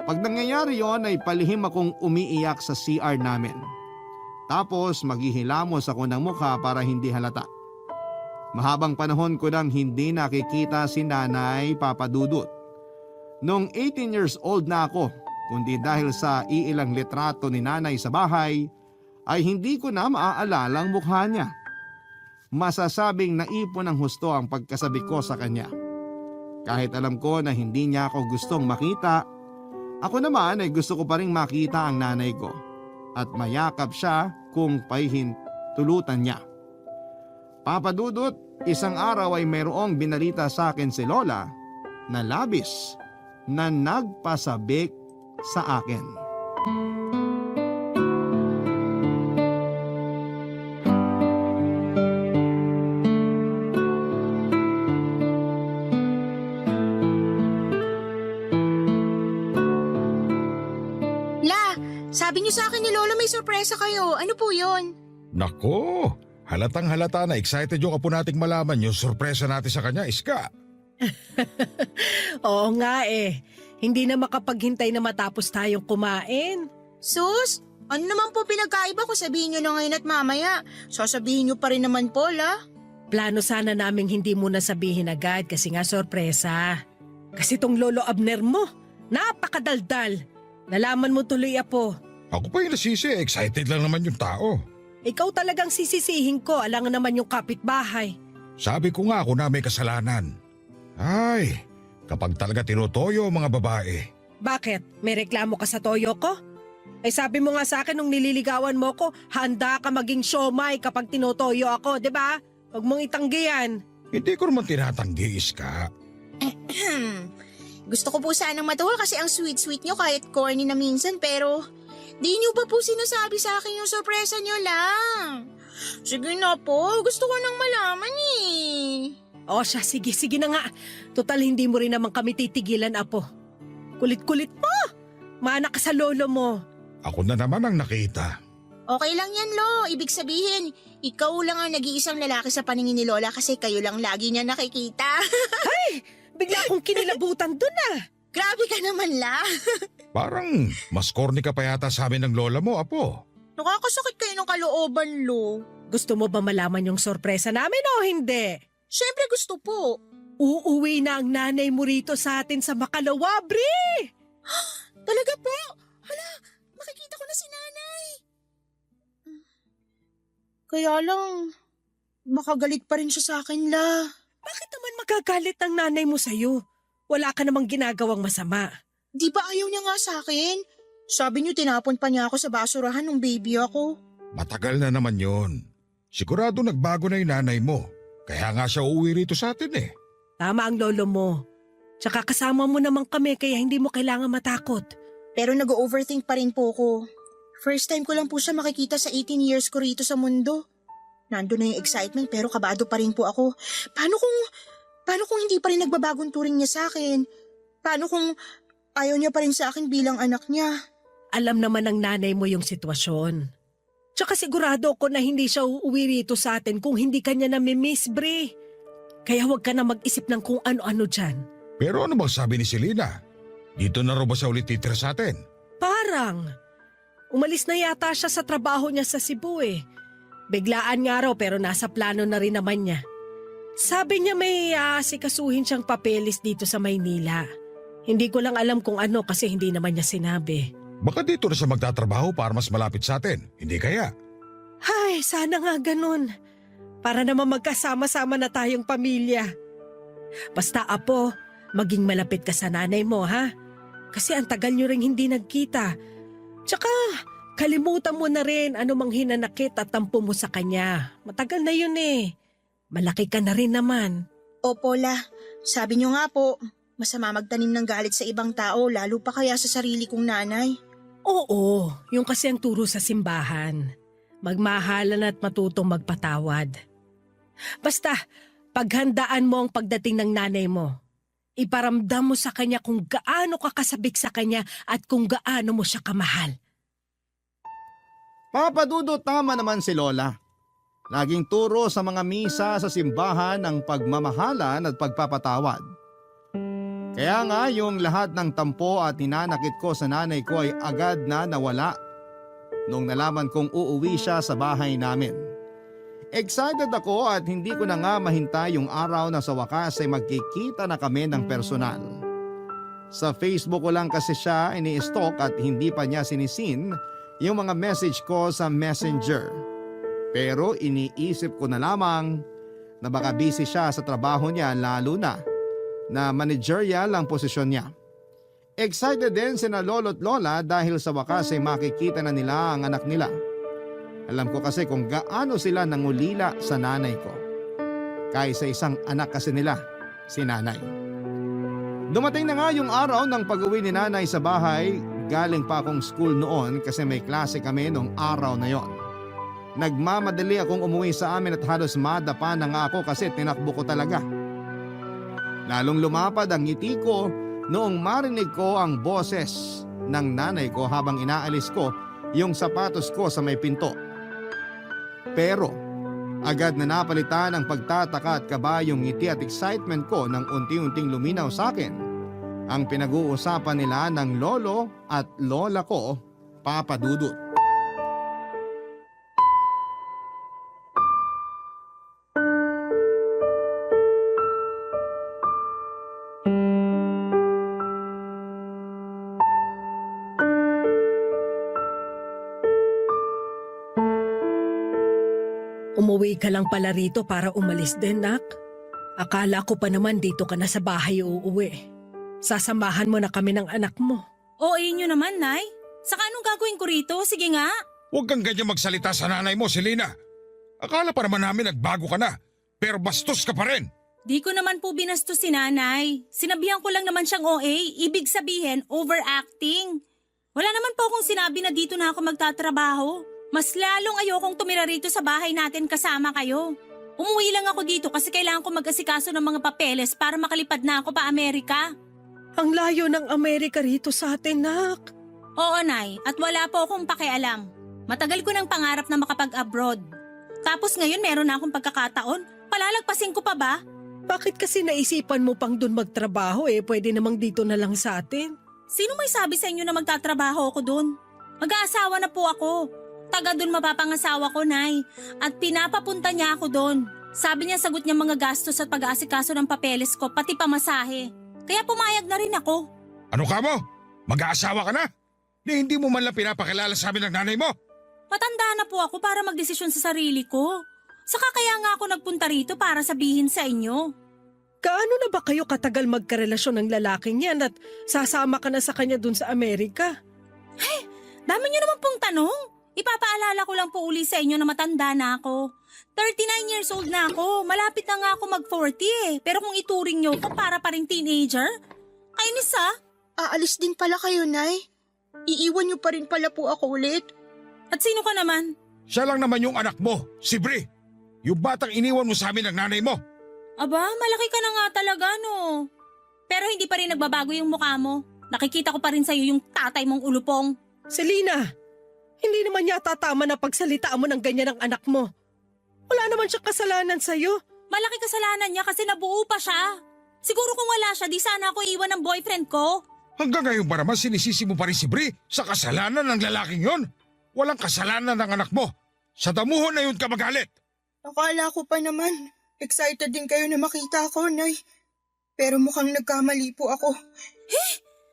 Pag nangyayari yon ay palihim akong umiiyak sa CR namin. Tapos maghihilamos ako ng mukha para hindi halata. Mahabang panahon ko nang hindi nakikita si nanay, Papa Dudut. Noong 18 years old na ako, kundi dahil sa iilang litrato ni nanay sa bahay, ay hindi ko na maaalala ang mukha niya. Masasabing naipon ng husto ang pagkasabi ko sa kanya. Kahit alam ko na hindi niya ako gustong makita, ako naman ay gusto ko pa rin makita ang nanay ko at mayakap siya kung pahihintulutan niya. Papa Dudut, isang araw ay mayroong binalita sa akin si Lola na labis na nagpasabik sa akin. Sabi niyo sa akin ni Lolo may sorpresa kayo. Ano po yun? Nako, halatang halata na excited yung apo nating malaman yung sorpresa natin sa kanya, Iska. Oo nga eh. Hindi na makapaghintay na matapos tayong kumain. Sus, Ano naman po pinagkaiba ko? Sabihin nyo na ngayon at mamaya. Sasabihin nyo pa rin naman, Paul, ah. Plano sana naming hindi mo na sabihin agad kasi nga sorpresa. Kasi tong Lolo Abner mo, napakadaldal. Nalaman mo tuloy, Apo. Ako pa yung nasisi, excited lang naman yung tao. Ikaw talagang sisisihin ko, alangan naman yung kapitbahay. Sabi ko nga ako na may kasalanan. Ay, kapag talaga tinutoyo ang mga babae. Bakit? May reklamo ka sa toyo ko? Sabi mo nga sa akin nung nililigawan mo ko, handa ka maging siomay kapag tinutoyo ako, di ba? Huwag mong itanggi yan. Hindi ko naman tinatanggi, Iska. Gusto ko po sanang matuwa kasi ang sweet-sweet nyo kahit corny na minsan pero di nyo pa po sinasabi sa akin yung sorpresa nyo lang. Sige na po, gusto ko nang malaman eh. O siya, sige na nga. Total hindi mo rin naman kami titigilan, Apo. Kulit-kulit mo! Maanak ka sa lolo mo. Ako na naman ang nakita. Okay lang yan, Lo. Ibig sabihin, ikaw lang ang nag-iisang lalaki sa paningin ni Lola kasi kayo lang lagi niya nakikita. Bigla akong kinilabutan dun ah. Grabe ka naman, La. Parang mas corny ka pa yata sa amin ng lola mo, Apo. Nakakasakit kayo ng kalooban, Lo. Gusto mo ba malaman yung sorpresa namin o hindi? Siyempre gusto po. Uuwi na ang nanay mo rito sa atin sa Makalawa, Bri! Talaga po? Hala, makikita ko na si nanay. Kaya lang, makagalit pa rin siya sa akin, La. Bakit naman magagalit ang nanay mo sa'yo? Wala ka namang ginagawang masama. Di ba ayaw niya nga sa akin? Sabi niyo tinapon pa niya ako sa basurahan nung baby ako. Matagal na naman yon. Sigurado nagbago na yung nanay mo. Kaya nga siya uuwi rito sa atin eh. Tama ang lolo mo. Tsaka kasama mo naman kami kaya hindi mo kailangan matakot. Pero nag-overthink pa rin po ko. First time ko lang po siya makikita sa 18 years ko rito sa mundo. Nandun na yung excitement pero kabado pa rin po ako. Paano kung hindi pa rin nagbabagong turing niya sa akin? Paano kung ayaw niya pa rin sa akin bilang anak niya? Alam naman ng nanay mo yung sitwasyon. Tsaka sigurado ko na hindi siya uuwi rito sa atin kung hindi kanya nami-miss, Bri. Kaya huwag ka na mag-isip ng kung ano-ano dyan. Pero ano bang sabi ni Selena? Dito na raw ba siya ulit titira sa atin? Parang. Umalis na yata siya sa trabaho niya sa Cebu eh. Biglaan nga raw pero nasa plano na rin naman niya. Sabi niya may sikasuhin siyang papeles dito sa Maynila. Hindi ko lang alam kung ano kasi hindi naman niya sinabi. Baka dito na siya magtatrabaho para mas malapit sa atin. Hindi kaya? Ay, sana nga ganun. Para naman magkasama-sama na tayong pamilya. Basta Apo, maging malapit ka sa nanay mo ha? Kasi ang tagal niyo ring hindi nagkita. Tsaka kalimutan mo na rin ano mang hinanakit at tampo mo sa kanya. Matagal na yun eh. Malaki ka na rin naman. Opo, La. Sabi niyo nga po, masama magtanim ng galit sa ibang tao lalo pa kaya sa sarili kong nanay. Oo, yung kasi ang turo sa simbahan. Magmahalan at matutong magpatawad. Basta, paghandaan mo ang pagdating ng nanay mo. Iparamdam mo sa kanya kung gaano ka kasabik sa kanya at kung gaano mo siya kamahal. Papa Dudut, tama naman si Lola. Laging turo sa mga misa sa simbahan ang pagmamahalan at pagpapatawad. Kaya nga yung lahat ng tampo at ninanakit ko sa nanay ko ay agad na nawala nung nalaman kong uuwi siya sa bahay namin. Excited ako at hindi ko na nga mahintay yung araw na sa wakas ay magkikita na kami ng personal. Sa Facebook ko lang kasi siya ini-stalk at hindi pa niya sinisin yung mga message ko sa Messenger. Pero iniisip ko na lamang na baka busy siya sa trabaho niya lalo na managerial ang posisyon niya. Excited din sina lolo't lola dahil sa wakas ay makikita na nila ang anak nila. Alam ko kasi kung gaano sila nangulila sa nanay ko. Kaysa isang anak kasi nila, si nanay. Dumating na nga yung araw ng pag-uwi ni nanay sa bahay. Galing pa akong school noon kasi may klase kami noong araw na yon. Nagmamadali akong umuwi sa amin at halos madapa na nga ako kasi tinakbo ko talaga. Lalong lumapad ang ngiti ko noong marinig ko ang boses ng nanay ko habang inaalis ko yung sapatos ko sa may pinto. Pero agad na napalitan ang pagtataka at kaba yung ngiti at excitement ko nang unti-unting luminaw sa akin ang pinag-uusapan nila ng lolo at lola ko, Papa Dudut. Uuwi ka lang pala rito para umalis din, nak. Akala ko pa naman dito ka na sa bahay uuwi. Sasamahan mo na kami ng anak mo. O inyo naman, Nay. Saka anong gagawin ko rito? Sige nga. Huwag kang ganyan magsalita sa nanay mo, Selena. Akala pa naman namin nagbago ka na, pero bastos ka pa rin. Di ko naman po binastos si Nanay. Sinabihan ko lang naman siyang OA. Ibig sabihin, overacting. Wala naman po akong sinabi na dito na ako magtatrabaho. Mas lalong ayokong tumira rito sa bahay natin kasama kayo. Umuwi lang ako dito kasi kailangan ko mag-asikaso ng mga papeles para makalipad na ako pa Amerika. Ang layo ng Amerika rito sa atin, nak. Oo, Nay. At wala po akong pakialam. Matagal ko ng pangarap na makapag-abroad. Tapos ngayon meron na akong pagkakataon. Palalagpasin ko pa ba? Bakit kasi naisipan mo pang dun magtrabaho pwede namang dito na lang sa atin? Sino may sabi sa inyo na magtatrabaho ako dun? Mag-aasawa na po ako. Taga dun mapapangasawa ko, Nay. At pinapapunta niya ako dun. Sabi niya sagot niya mga gastos at pag-aasikaso ng papeles ko, pati pamasahe. Kaya pumayag na rin ako. Ano ka mo? Mag-aasawa ka na? Hindi mo man lang pinapakilala sa amin ng nanay mo? Matanda na po ako para magdesisyon sa sarili ko. Saka kaya nga ako nagpunta rito para sabihin sa inyo. Gaano na ba kayo katagal magkarelasyon ng lalaking yan at sasama ka na sa kanya dun sa Amerika? Dami niyo naman pong tanong. Ipapaalala ko lang po uli sa inyo na matanda na ako. 39 years old na ako. Malapit na nga ako mag-40 Pero kung ituring niyo ko para pa rin teenager, kainis Aalis din pala kayo, Nay. Iiwan niyo pa rin pala po ako ulit. At sino ka naman? Siya lang naman yung anak mo, si Bri. Yung batang iniwan mo sa amin ng nanay mo. Aba, malaki ka na nga talaga, no? Pero hindi pa rin nagbabago yung mukha mo. Nakikita ko pa rin sa'yo yung tatay mong ulupong. Selena, hindi naman yata tama na pagsalitaan mo ng ganyan ng anak mo. Wala naman siyang kasalanan sa'yo. Malaki kasalanan niya kasi nabuo pa siya. Siguro kung wala siya, di sana ako iwan ng boyfriend ko. Hanggang ngayon ba naman sinisisi mo pa rin si Bri sa kasalanan ng lalaking yon? Walang kasalanan ng anak mo. Sa damuhon na yun ka magalit. Akala ko pa naman, excited din kayo na makita ako, Nay. Pero mukhang nagkamali po ako.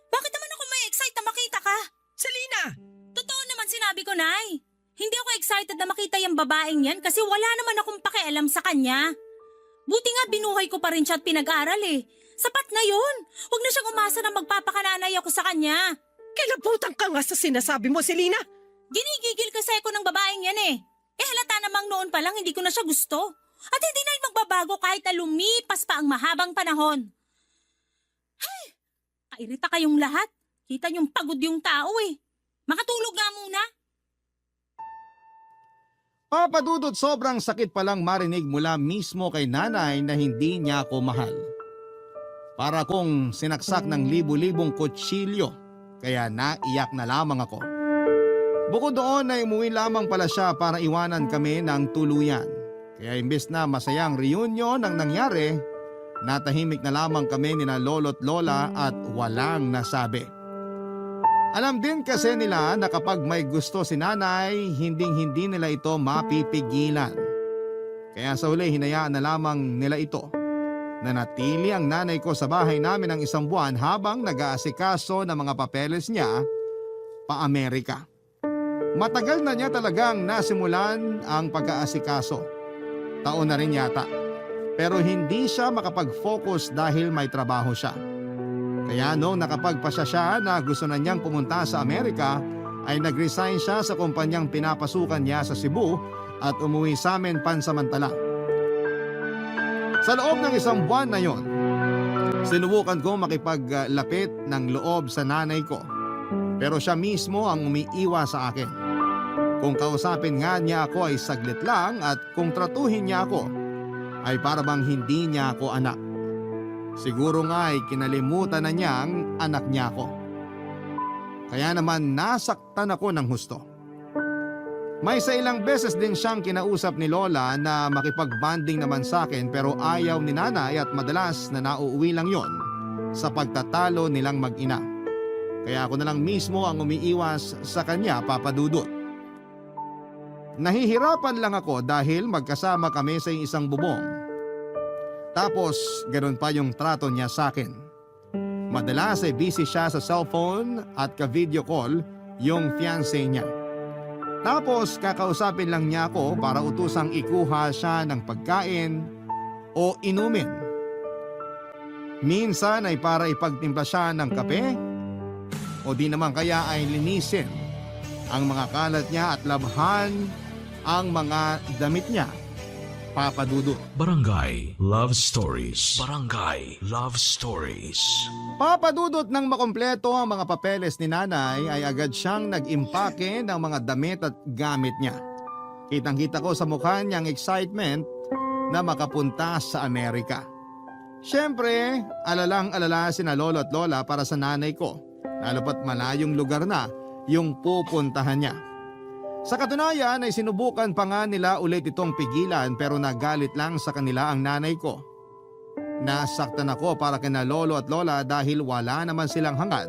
Bakit naman ako may excite na makita ka? Selena! Totoo naman sinabi ko, Nay. Hindi ako excited na makita yung babaeng yan kasi wala naman akong pakialam sa kanya. Buti nga binuhay ko pa rin siya at pinag-aral Sapat na yun. Huwag na siyang umasa na magpapakananay ako sa kanya. Kilabutan ka nga sa sinasabi mo, Selena. Ginigigil kasi ako ng babaeng yan halata namang noon pa lang hindi ko na siya gusto. At hindi na magbabago kahit na lumipas pa ang mahabang panahon. Kairita kayong lahat. Kita niyong pagod yung tao Makatulog nga muna. Papadudot, sobrang sakit palang marinig mula mismo kay nanay na hindi niya ako mahal. Para kong sinaksak ng libu-libong kutsilyo, kaya naiyak na lamang ako. Bukod doon ay umuwi lamang pala siya para iwanan kami ng tuluyan. Kaya imbes na masayang reunion ang nangyari, natahimik na lamang kami nina lolo't lola at walang nasabi. Alam din kasi nila na kapag may gusto si nanay, hinding-hindi nila ito mapipigilan. Kaya sa huli hinayaan na lamang nila ito. Nanatili ang nanay ko sa bahay namin ng 1 buwan habang nag-aasikaso ng mga papeles niya pa Amerika. Matagal na niya talagang nasimulan ang pag-aasikaso. Taon na rin yata. Pero hindi siya makapag-focus dahil may trabaho siya. Kaya noong nakapagpasya siya na gusto na niyang pumunta sa Amerika, ay nag-resign siya sa kumpanyang pinapasukan niya sa Cebu at umuwi sa amin pansamantala. Sa loob ng 1 buwan na yon, sinubukan ko makipaglapit ng loob sa nanay ko. Pero siya mismo ang umiiwas sa akin. Kung kausapin nga niya ako ay saglit lang at kung tratuhin niya ako ay para bang hindi niya ako anak. Siguro nga ay kinalimutan na niyang anak niya ako. Kaya naman nasaktan ako ng husto. May sa ilang beses din siyang kinausap ni Lola na makipagbanding naman sa akin pero ayaw ni nanay at madalas na nauuwi lang yon sa pagtatalo nilang mag-ina. Kaya ako na lang mismo ang umiiwas sa kanya, Papa Dudut. Nahihirapan lang ako dahil magkasama kami sa isang bubong. Tapos ganoon pa yung trato niya sa akin. Madalas ay busy siya sa cellphone at ka-video call yung fiancé niya. Tapos kakausapin lang niya ako para utusang ikuha siya ng pagkain o inumin. Minsan ay para ipagtimpla siya ng kape o di naman kaya ay linisin ang mga kalat niya at labhan ang mga damit niya. Papa Dudut. Barangay Love Stories. Barangay Love Stories. Papa Dudut, nang makompleto ang mga papeles ni nanay ay agad siyang nag-impake ng mga damit at gamit niya. Kitang-kita ko sa mukha niyang excitement na makapunta sa Amerika. Siyempre, alalang-alala sina lolo at lola para sa nanay ko, lalo pat malayong lugar na yung pupuntahan niya. Sa katunayan ay sinubukan pa nga nila ulit itong pigilan pero nagalit lang sa kanila ang nanay ko. Nasaktan ako para kina lolo at lola dahil wala naman silang hangad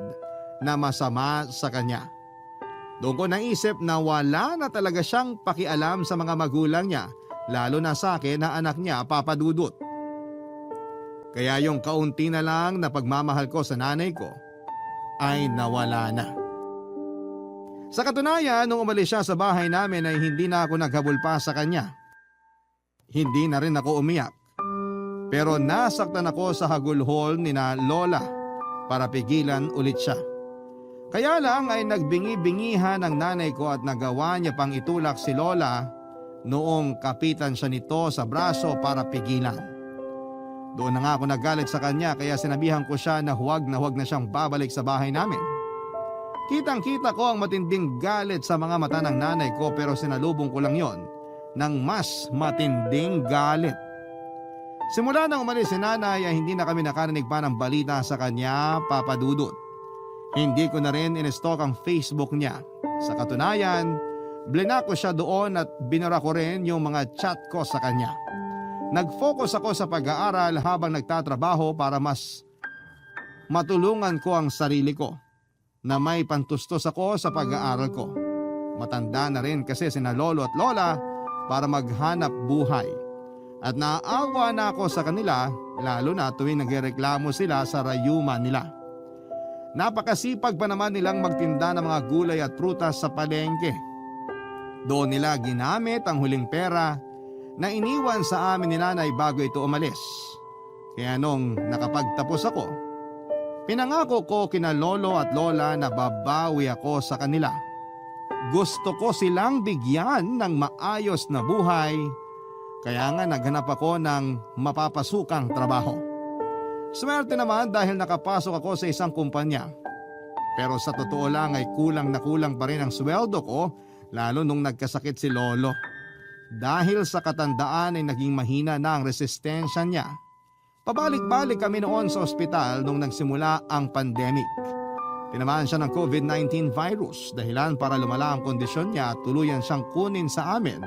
na masama sa kanya. Doon ko naisip na wala na talaga siyang pakialam sa mga magulang niya, lalo na sa akin na anak niya, Papa Dudut. Kaya yung kaunti na lang na pagmamahal ko sa nanay ko ay nawala na. Sa katunayan, nung umalis siya sa bahay namin ay hindi na ako naghabol pa sa kanya. Hindi na rin ako umiyak. Pero nasaktan ako sa hagulhol ni na lola para pigilan ulit siya. Kaya lang ay nagbingi-bingihan ang nanay ko at nagawa niya pang itulak si lola noong kapitan siya nito sa braso para pigilan. Doon na nga ako nagalit sa kanya kaya sinabihan ko siya na huwag na siyang babalik sa bahay namin. Kitang-kita ko ang matinding galit sa mga mata ng nanay ko pero sinalubong ko lang yon ng mas matinding galit. Simula nang umalis si nanay ay hindi na kami nakarinig pa ng balita sa kanya, Papa Dudut. Hindi ko na rin in-stalk ang Facebook niya. Sa katunayan, blinak ko siya doon at binara ko rin yung mga chat ko sa kanya. Nag-focus ako sa pag-aaral habang nagtatrabaho para mas matulungan ko ang sarili ko na may pantustos ako sa pag-aaral ko. Matanda na rin kasi sina lolo at lola para maghanap buhay. At naaawa na ako sa kanila lalo na tuwing nagreklamo sila sa rayuma nila. Napakasipag pa naman nilang magtinda ng mga gulay at prutas sa palengke. Doon nila ginamit ang huling pera na iniwan sa amin ni nanay bago ito umalis. Kaya nung nakapagtapos ako, pinangako ko kina lolo at lola na babawi ako sa kanila. Gusto ko silang bigyan ng maayos na buhay, kaya nga naghanap ako ng mapapasukang trabaho. Swerte naman dahil nakapasok ako sa isang kumpanya. Pero sa totoo lang ay kulang na kulang pa rin ang sweldo ko lalo nung nagkasakit si lolo. Dahil sa katandaan ay naging mahina na ang resistensya niya. Pabalik-balik kami noon sa ospital nung nagsimula ang pandemic. Tinamaan siya ng COVID-19 virus dahilan para lumala ang kondisyon niya at tuluyan siyang kunin sa amin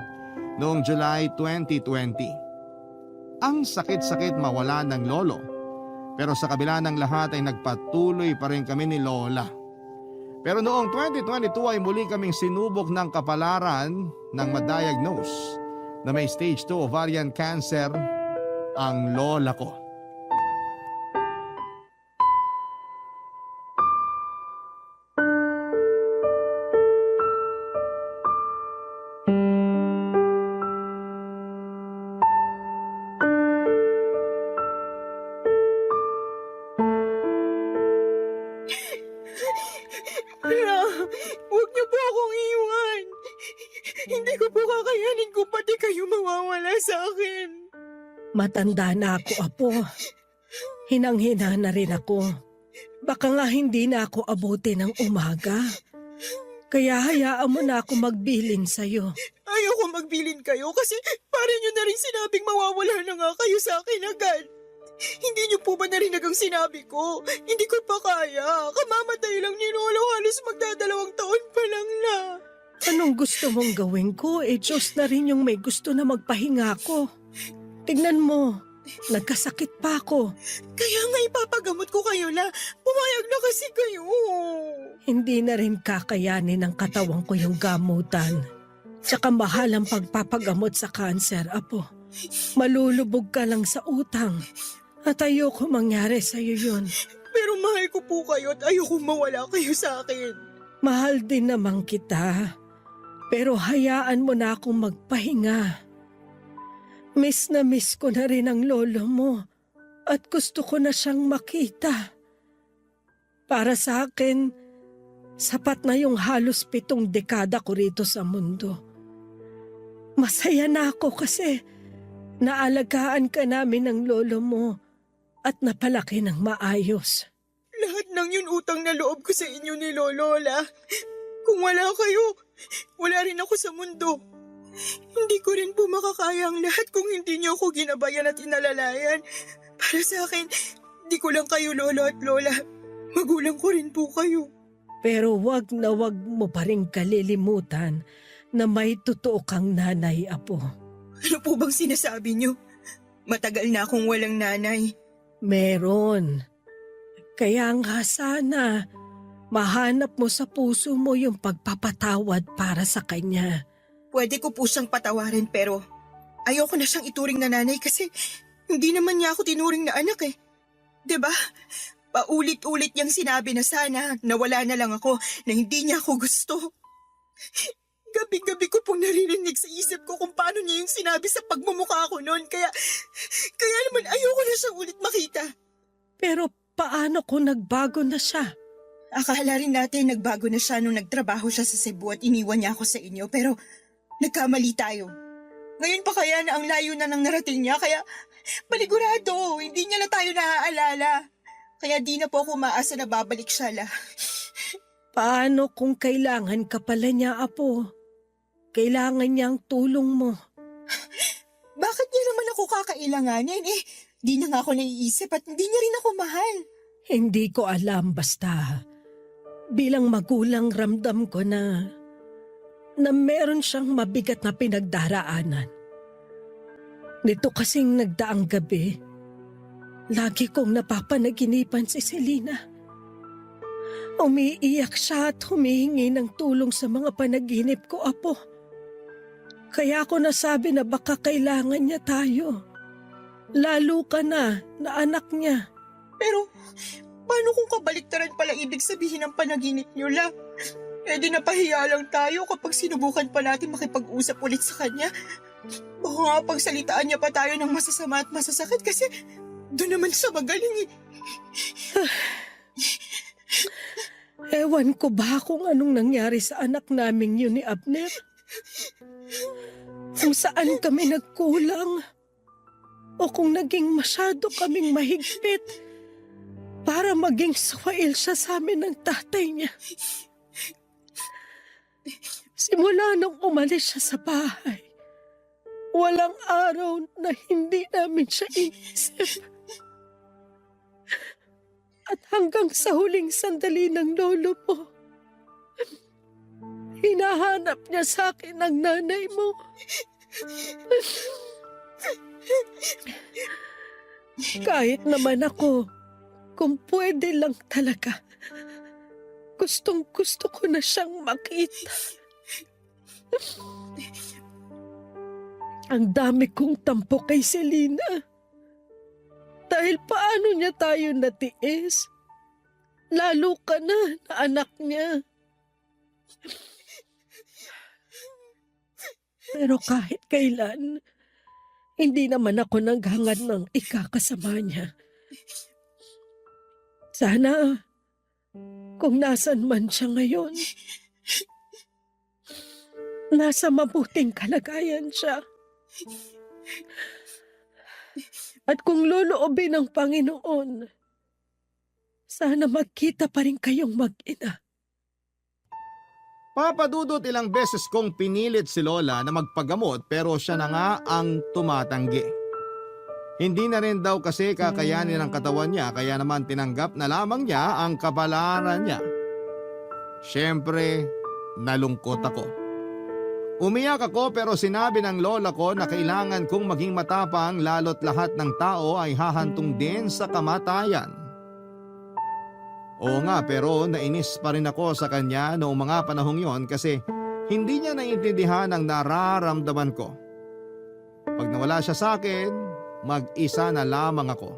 noong July 2020. Ang sakit-sakit mawala ng lolo, pero sa kabila ng lahat ay nagpatuloy pa rin kami ni lola. Pero noong 2022 ay muli kaming sinubok ng kapalaran ng ma-diagnose na may stage 2 ovarian cancer ang lola ko. Huwag niyo po akong iwan. Hindi ko po kakayanin kung pati kayo mawawala sa akin. Matanda na ako, Apo. Hinang-hina na rin ako. Baka nga hindi na ako abuti ng umaga. Kaya hayaan mo na ako magbilin sa'yo. Ayoko magbilin kayo kasi parang nyo na rin sinabing mawawala na nga kayo sa akin agad. Hindi niyo po ba narinig ang sinabi ko? Hindi ko pa kaya. Kamamatay lang ni Lolo, halos magdadalawang taon pa lang na. Anong gusto mong gawin ko? Diyos na rin yung may gusto na magpahinga ko. Tignan mo, nagkasakit pa ako. Kaya nga ipapagamot ko kayo na. Pumayag na kasi kayo. Hindi na rin kakayanin ng katawan ko yung gamutan. Tsaka mahal ang pagpapagamot sa kanser, Apo. Malulubog ka lang sa utang. At ayoko mangyari sa'yo yun. Pero mahal ko po kayo at ayoko mawala kayo sa akin. Mahal din naman kita. Pero hayaan mo na akong magpahinga. Miss na miss ko na rin ang lolo mo at gusto ko na siyang makita. Para sa akin, sapat na yung halos 7 dekada ko rito sa mundo. Masaya na ako kasi naalagaan ka namin ng lolo mo at napalaki ng maayos. Lahat ng yun utang na loob ko sa inyo ni Lolola. Kung wala kayo, wala rin ako sa mundo. Hindi ko rin po makakaya ang lahat kung hindi niyo ako ginabayan at inalalayan. Para sa akin, di ko lang kayo lolo at lola. Magulang ko rin po kayo. Pero wag na wag mo pa rin kalilimutan na may totoo kang nanay, Apo. Ano po bang sinasabi niyo? Matagal na akong walang nanay. Meron. Kaya nga sana, mahanap mo sa puso mo yung pagpapatawad para sa kanya. Pwede ko po siyang patawarin pero ayoko na siyang ituring na nanay kasi hindi naman niya ako tinuring na anak eh. 'Di ba? Paulit-ulit niyang sinabi na sana nawala na lang ako, na hindi niya ako gusto. Gabi-gabi ko pong naririnig sa isip ko kung paano niya yung sinabi sa pagmumukha ko noon. Kaya naman ayoko na siyang ulit makita. Pero paano kung nagbago na siya? Akala rin natin nagbago na siya nung nagtrabaho siya sa Cebu at iniwan niya ako sa inyo. Pero nagkamali tayo. Ngayon pa kaya na ang layo na ng narating niya. Kaya panigurado, hindi niya na tayo naaalala. Kaya di na po ako maasa na babalik siya la. Paano kung kailangan ka pala niya, Apo? Kailangan niya ang tulong mo. Bakit niya naman ako kakailanganin? Di na nga ako naiisip at hindi niya rin ako mahal. Hindi ko alam basta. Bilang magulang ramdam ko na meron siyang mabigat na pinagdaraanan. Nito kasing nagdaang gabi, lagi kong napapanaginipan si Selena. Umiiyak siya at humihingi ng tulong sa mga panaginip ko, Apo. Kaya ako nasabi na baka kailangan niya tayo. Lalo ka na anak niya. Pero paano kung kabaliktaran pala ibig sabihin ng panaginip niyo la? Di napahiya lang tayo kapag sinubukan pa natin makipag-usap ulit sa kanya. Baka nga pagsalitaan niya pa tayo ng masasama at masasakit kasi doon naman siya magaling eh. Ewan ko ba kung anong nangyari sa anak naming yun ni Abner? Kung saan kami nagkulang o kung naging masyado kaming mahigpit para maging swail siya sa amin ng tatay niya. Simula nung umalis siya sa bahay, walang araw na hindi namin siya inisip. At hanggang sa huling sandali ng lolo mo, hinahanap niya sa akin ang nanay mo. Kahit naman ako, kung pwede lang talaga, gustong-gusto ko na siyang makita. Ang dami kong tampo kay Selena. Dahil paano niya tayo natiis? Lalo ka na anak niya. Pero kahit kailan, hindi naman ako naghangad ng ikakasama niya. Sana, kung nasan man siya ngayon, nasa mabuting kalagayan siya. At kung loloobin ng Panginoon, sana magkita pa rin kayong mag-ina. Papadudot ilang beses kong pinilit si Lola na magpagamot pero siya na nga ang tumatanggi. Hindi na rin daw kasi kakayanin ng katawan niya kaya naman tinanggap na lamang niya ang kabalaran niya. Siyempre, nalungkot ako. Umiyak ako pero sinabi ng lola ko na kailangan kong maging matapang lalo't lahat ng tao ay hahantong din sa kamatayan. Oo nga pero nainis pa rin ako sa kanya noong mga panahong yon kasi hindi niya naiintindihan ang nararamdaman ko. Pag nawala siya sa akin, mag-isa na lamang ako.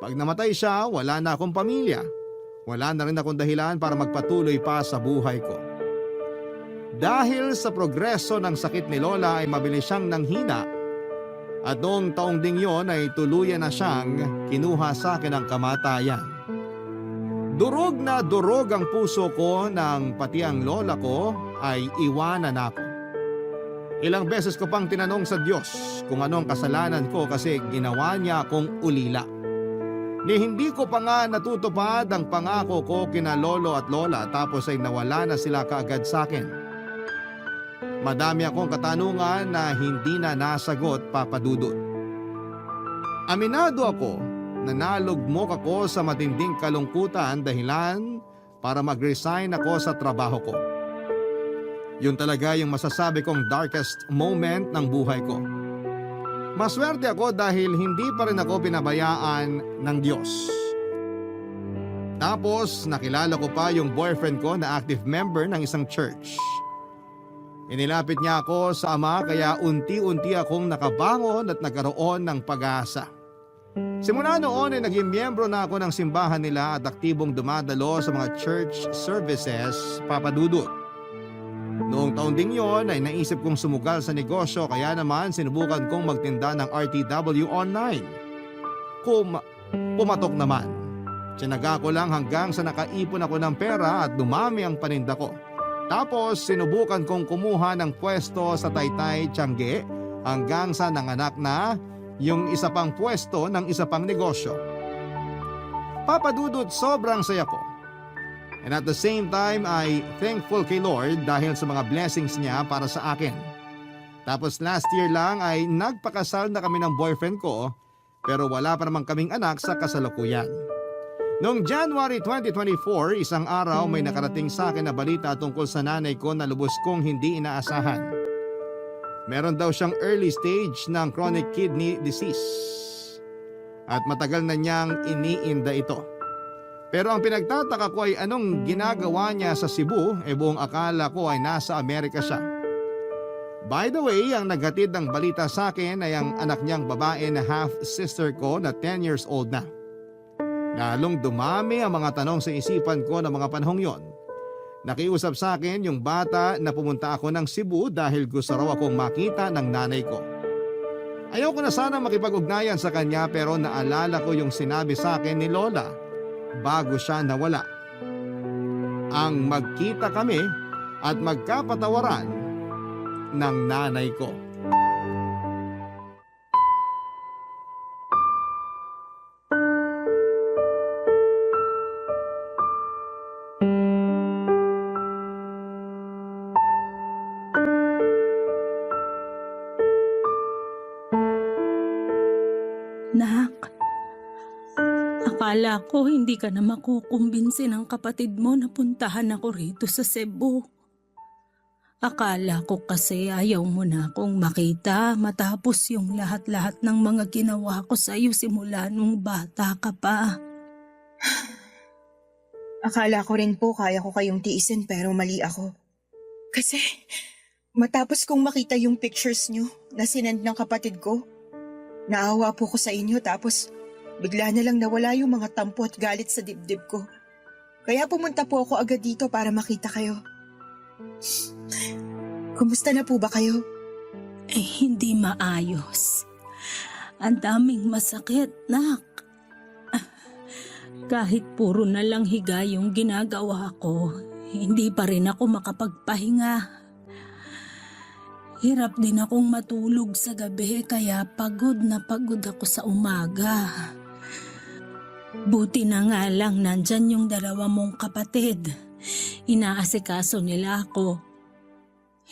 Pag namatay siya, wala na akong pamilya. Wala na rin akong dahilan para magpatuloy pa sa buhay ko. Dahil sa progreso ng sakit ni Lola ay mabilis siyang nanghina at noong taong ding yon ay tuluyan na siyang kinuha sa akin ng kamatayan. Durog na durog ang puso ko nang pati ang lola ko ay iwanan ako. Ilang beses ko pang tinanong sa Diyos kung anong kasalanan ko kasi ginawa niya akong ulila. Ni hindi ko pa nga natutupad ang pangako ko kina lolo at lola tapos ay nawala na sila kaagad sa akin. Madami akong katanungan na hindi na nasagot, Papa Dudut. Aminado ako na nalugmok ako sa matinding kalungkutan dahilan para mag-resign ako sa trabaho ko. Yun talaga yung masasabi kong darkest moment ng buhay ko. Maswerte ako dahil hindi pa rin ako pinabayaan ng Diyos. Tapos nakilala ko pa yung boyfriend ko na active member ng isang church. Inilapit niya ako sa ama kaya unti-unti akong nakabangon at nagkaroon ng pag-asa. Simula noon ay naging miyembro na ako ng simbahan nila at aktibong dumadalo sa mga church services, Papa Dudut. Noong taon ding yon ay naisip kong sumugal sa negosyo kaya naman sinubukan kong magtinda ng RTW online. Pumatok naman. Tinaga ko lang hanggang sa nakaipon ako ng pera at dumami ang paninda ko. Tapos sinubukan kong kumuha ng pwesto sa Taytay, Tiangge hanggang sa nanganak na yung isa pang pwesto ng isa pang negosyo. Papa Dudut, sobrang saya ko. And at the same time ay thankful kay Lord dahil sa mga blessings niya para sa akin. Tapos last year lang ay nagpakasal na kami ng boyfriend ko pero wala pa naman kaming anak sa kasalukuyan. Noong January 2024, isang araw may nakarating sa akin na balita tungkol sa nanay ko na lubos kong hindi inaasahan. Meron daw siyang early stage ng chronic kidney disease at matagal na niyang iniinda ito. Pero ang pinagtataka ko ay anong ginagawa niya sa Cebu, buong akala ko ay nasa Amerika siya. By the way, ang naghatid ng balita sa akin ay ang anak niyang babae na half-sister ko na 10 years old na. Lalong dumami ang mga tanong sa isipan ko ng mga panahong yon. Nakiusap sa akin yung bata na pumunta ako ng Cebu dahil gusto raw akong makita ng nanay ko. Ayaw ko na sana makipag-ugnayan sa kanya pero naalala ko yung sinabi sa akin ni Lola bago siya nawala. Ang magkita kami at magkapatawaran ng nanay ko. Nak, akala ko hindi ka na makukumbinsi ng kapatid mo na puntahan ako rito sa Cebu. Akala ko kasi ayaw mo na akong makita matapos yung lahat-lahat ng mga ginawa ko sa iyo simula nung bata ka pa. Akala ko rin po kaya ko kayong tiisin pero mali ako. Kasi matapos kong makita yung pictures nyo na sinend ng kapatid ko, naawa po ko sa inyo tapos bigla na lang nawala yung mga tampo at galit sa dibdib ko. Kaya pumunta po ako agad dito para makita kayo. Kumusta na po ba kayo? Hindi maayos. Ang daming masakit, nak. Kahit puro na lang higa yung ginagawa ko, hindi pa rin ako makapagpahinga. Hirap din akong matulog sa gabi kaya pagod na pagod ako sa umaga. Buti na nga lang nandyan yung dalawa mong kapatid. Inaasikaso nila ako.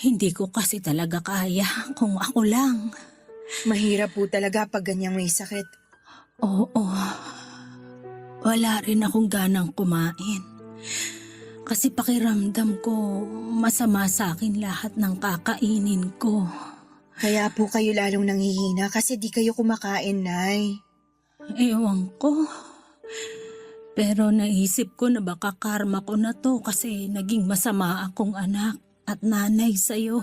Hindi ko kasi talaga kaya kung ako lang. Mahirap po talaga pag ganyang may sakit. Oo. Wala rin akong ganang kumain. Kasi pakiramdam ko, masama sa akin lahat ng kakainin ko. Kaya po kayo lalong nanghihina kasi di kayo kumakain, Nay. Ewan ko. Pero naisip ko na baka karma ko na to kasi naging masama akong anak at nanay sa'yo.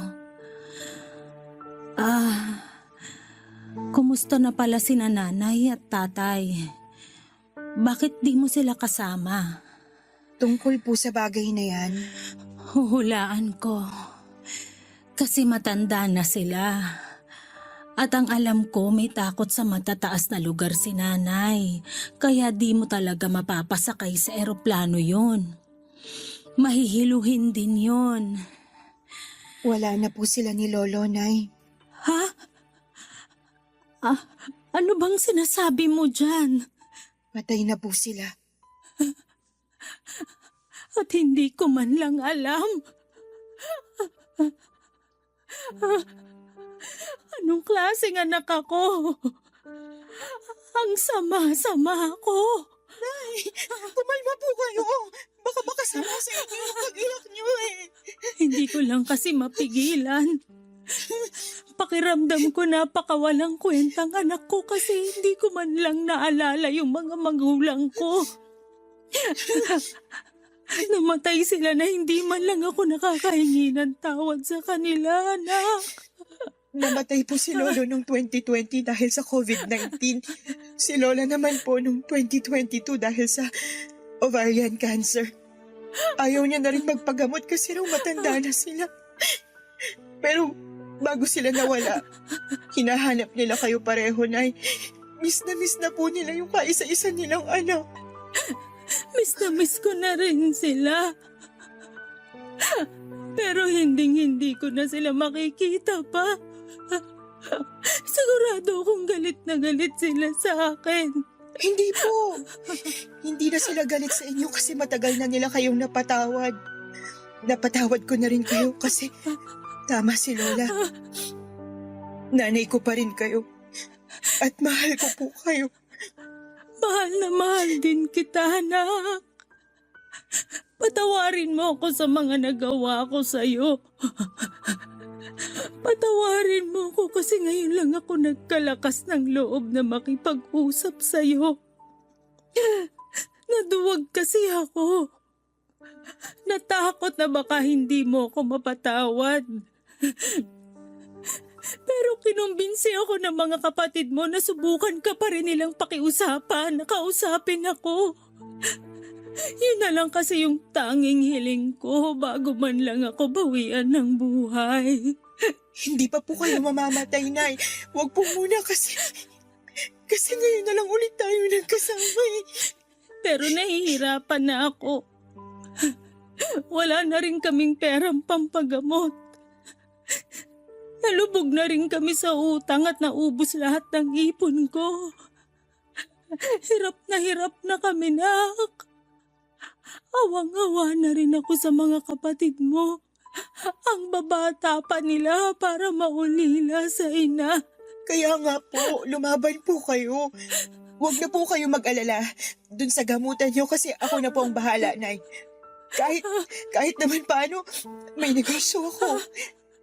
Kumusta na pala sina nanay at tatay? Bakit di mo sila kasama? Tungkol po sa bagay na yan, Huhulaan ko. Kasi matanda na sila. At ang alam ko may takot sa matataas na lugar si nanay. Kaya di mo talaga mapapasakay sa eroplano yon. Mahihiluhin din yon. Wala na po sila ni Lolo, Nay. Ha? Ano bang sinasabi mo dyan? Patay na po sila. At hindi ko man lang alam. Anong klaseng anak ako? Ang sama-sama ko. Kumalma po kayo. Baka makasama sa inyo yung pag-iyak niyo eh. Hindi ko lang kasi mapigilan. Pakiramdam ko napakawalang kwentang anak ko kasi hindi ko man lang naalala yung mga magulang ko. Namatay sila na hindi man lang ako nakakahingi ng tawad sa kanila, anak. Namatay po si Lolo noong 2020 dahil sa COVID-19. Si Lola naman po noong 2022 dahil sa ovarian cancer. Ayaw niya na rin magpagamot kasi raw matanda na sila. Pero bago sila nawala, hinahanap nila kayo pareho, Nay. Miss na po nila yung kaisa-isa nilang anak. Miss na miss ko na rin sila. Pero hindi ko na sila makikita pa. Sigurado akong galit na galit sila sa akin. Hindi po. Hindi na sila galit sa inyo kasi matagal na nila kayong napatawad. Napatawad ko na rin kayo kasi tama si Lola. Nanay ko pa rin kayo. At mahal ko po kayo. Mahal na mahal din kita, anak. Patawarin mo ako sa mga nagawa ko sa'yo. Patawarin mo ako kasi ngayon lang ako nagkalakas ng loob na makipag-usap sa'yo. Naduwag kasi ako. Natakot na baka hindi mo ako mapatawad. Pero kinumbinsi ako ng mga kapatid mo na subukan ka pa rin nilang pakiusapan, nakausapin ako. Yun na lang kasi yung tanging hiling ko bago man lang ako bawian ng buhay. Hindi pa po kayo mamamatay, Nay. Huwag po muna kasi ngayon na lang ulit tayo nagkasama eh. Pero nahihirapan na ako. Wala na rin kaming perang pampagamot. Nalubog na rin kami sa utang at naubos lahat ng ipon ko. Hirap na kami, nak. Awang-awa na rin ako sa mga kapatid mo. Ang babata pa nila para maulila sa ina. Kaya nga po, lumaban po kayo. Huwag na po kayo mag-alala dun sa gamutan niyo kasi ako na po ang bahala, Nay. Kahit naman paano, may negosyo ako.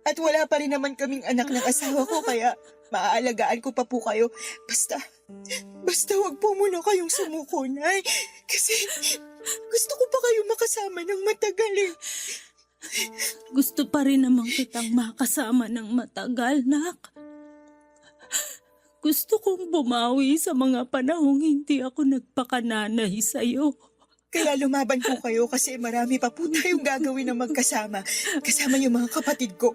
At wala pa rin naman kaming anak ng asawa ko kaya maaalagaan ko pa po kayo. Basta wag po muna kayong sumuko, Nay. Kasi gusto ko pa kayo makasama ng matagal eh. Gusto pa rin naman kitang makasama ng matagal, nak. Gusto kong bumawi sa mga panahong hindi ako nagpakananay sa'yo. Kaya lumaban po kayo kasi marami pa po tayong gagawin na magkasama. Kasama yung mga kapatid ko.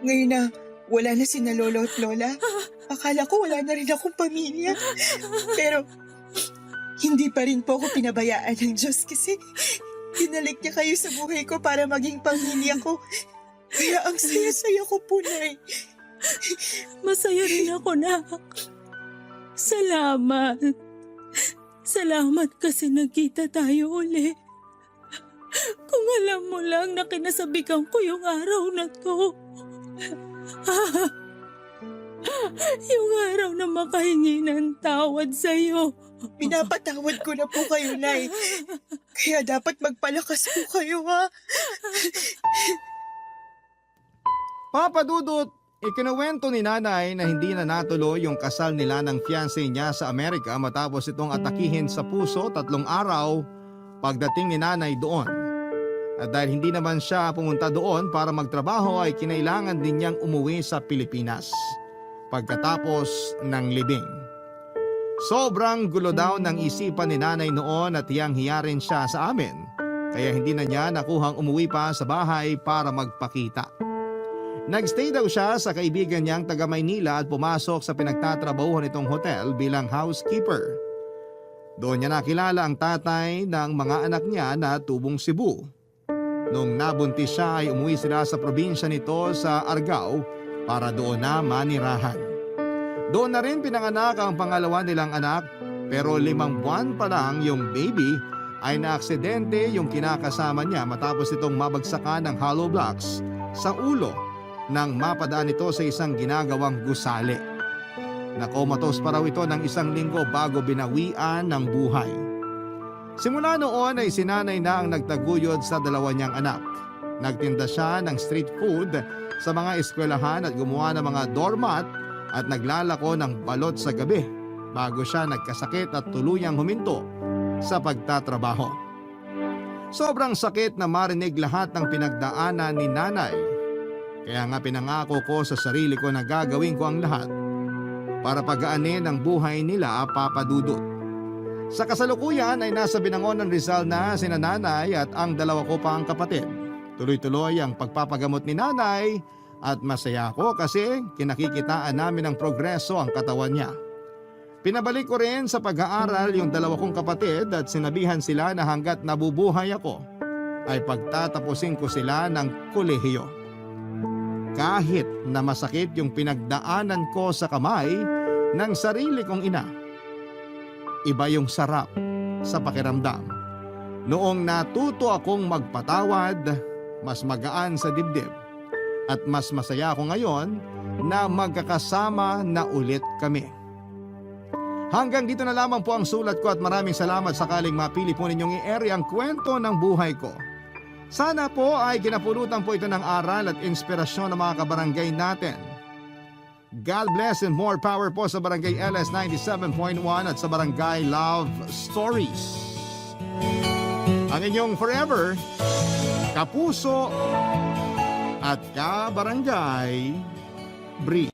Ngayon na wala na sina Lolo at Lola, akala ko wala na rin akong pamilya. Pero hindi pa rin po ako pinabayaan ng Diyos kasi dinalik niya kayo sa buhay ko para maging pamilya ko. Kaya ang saya-saya ko po, Nay. Masaya rin ako, nak. Salamat. Salamat kasi nagkita tayo uli. Kung alam mo lang na kinasabikan ko yung araw na to. Yung araw na makahingi ng tawad sa'yo. Pinapatawad ko na po kayo, Nay. Kaya dapat magpalakas po kayo, ha? Papa Dudut, ikinuwento ni nanay na hindi na natuloy yung kasal nila ng fiancé niya sa Amerika matapos itong atakihin sa puso 3 araw pagdating ni nanay doon. At dahil hindi naman siya pumunta doon para magtrabaho ay kinailangan din niyang umuwi sa Pilipinas pagkatapos ng libing. Sobrang gulo daw ng isipan ni nanay noon at hiyang-hiya rin siya sa amin kaya hindi na niya nakuhang umuwi pa sa bahay para magpakita. Nagstay daw siya sa kaibigan niyang taga Maynila at pumasok sa pinagtatrabahuhan nitong hotel bilang housekeeper. Doon niya nakilala ang tatay ng mga anak niya na tubong Cebu. Nung nabuntis siya ay umuwi sila sa probinsya nito sa Argao para doon na manirahan. Doon na rin pinanganak ang pangalawa nilang anak pero 5 buwan pa lang yung baby ay naaksidente yung kinakasama niya matapos itong mabagsakan ng hollow blocks sa ulo nang mapadaan ito sa isang ginagawang gusali. Nakomatos pa raw ito ng 1 linggo bago binawian ng buhay. Simula noon ay sinanay na ang nagtaguyod sa 2 niyang anak. Nagtinda siya ng street food sa mga eskwelahan at gumawa ng mga doormat at naglalako ng balot sa gabi bago siya nagkasakit at tuluyang huminto sa pagtatrabaho. Sobrang sakit na marinig lahat ng pinagdaanan ni nanay. Kaya nga pinangako ko sa sarili ko na gagawin ko ang lahat para pagaanin ang buhay nila, Papa Dudut. Sa kasalukuyan ay nasa Binangonan, Rizal na sina nanay at ang 2 ko pang kapatid. Tuloy-tuloy ang pagpapagamot ni nanay at masaya ako kasi kinakikitaan namin ng progreso ang katawan niya. Pinabalik ko rin sa pag-aaral yung 2 kong kapatid at sinabihan sila na hanggat nabubuhay ako ay pagtatapusin ko sila ng kolehiyo. Kahit na masakit yung pinagdaanan ko sa kamay ng sarili kong ina, iba yung sarap sa pakiramdam. Noong natuto akong magpatawad, mas magaan sa dibdib at mas masaya ako ngayon na magkakasama na ulit kami. Hanggang dito na lamang po ang sulat ko at maraming salamat sakaling mapili po ninyong i-air ang kwento ng buhay ko. Sana po ay ginapulutan po ito ng aral at inspirasyon ng mga kabarangay natin. God bless and more power po sa Barangay LS 97.1 at sa Barangay Love Stories. Ang inyong forever, kapuso at kabarangay, Bree.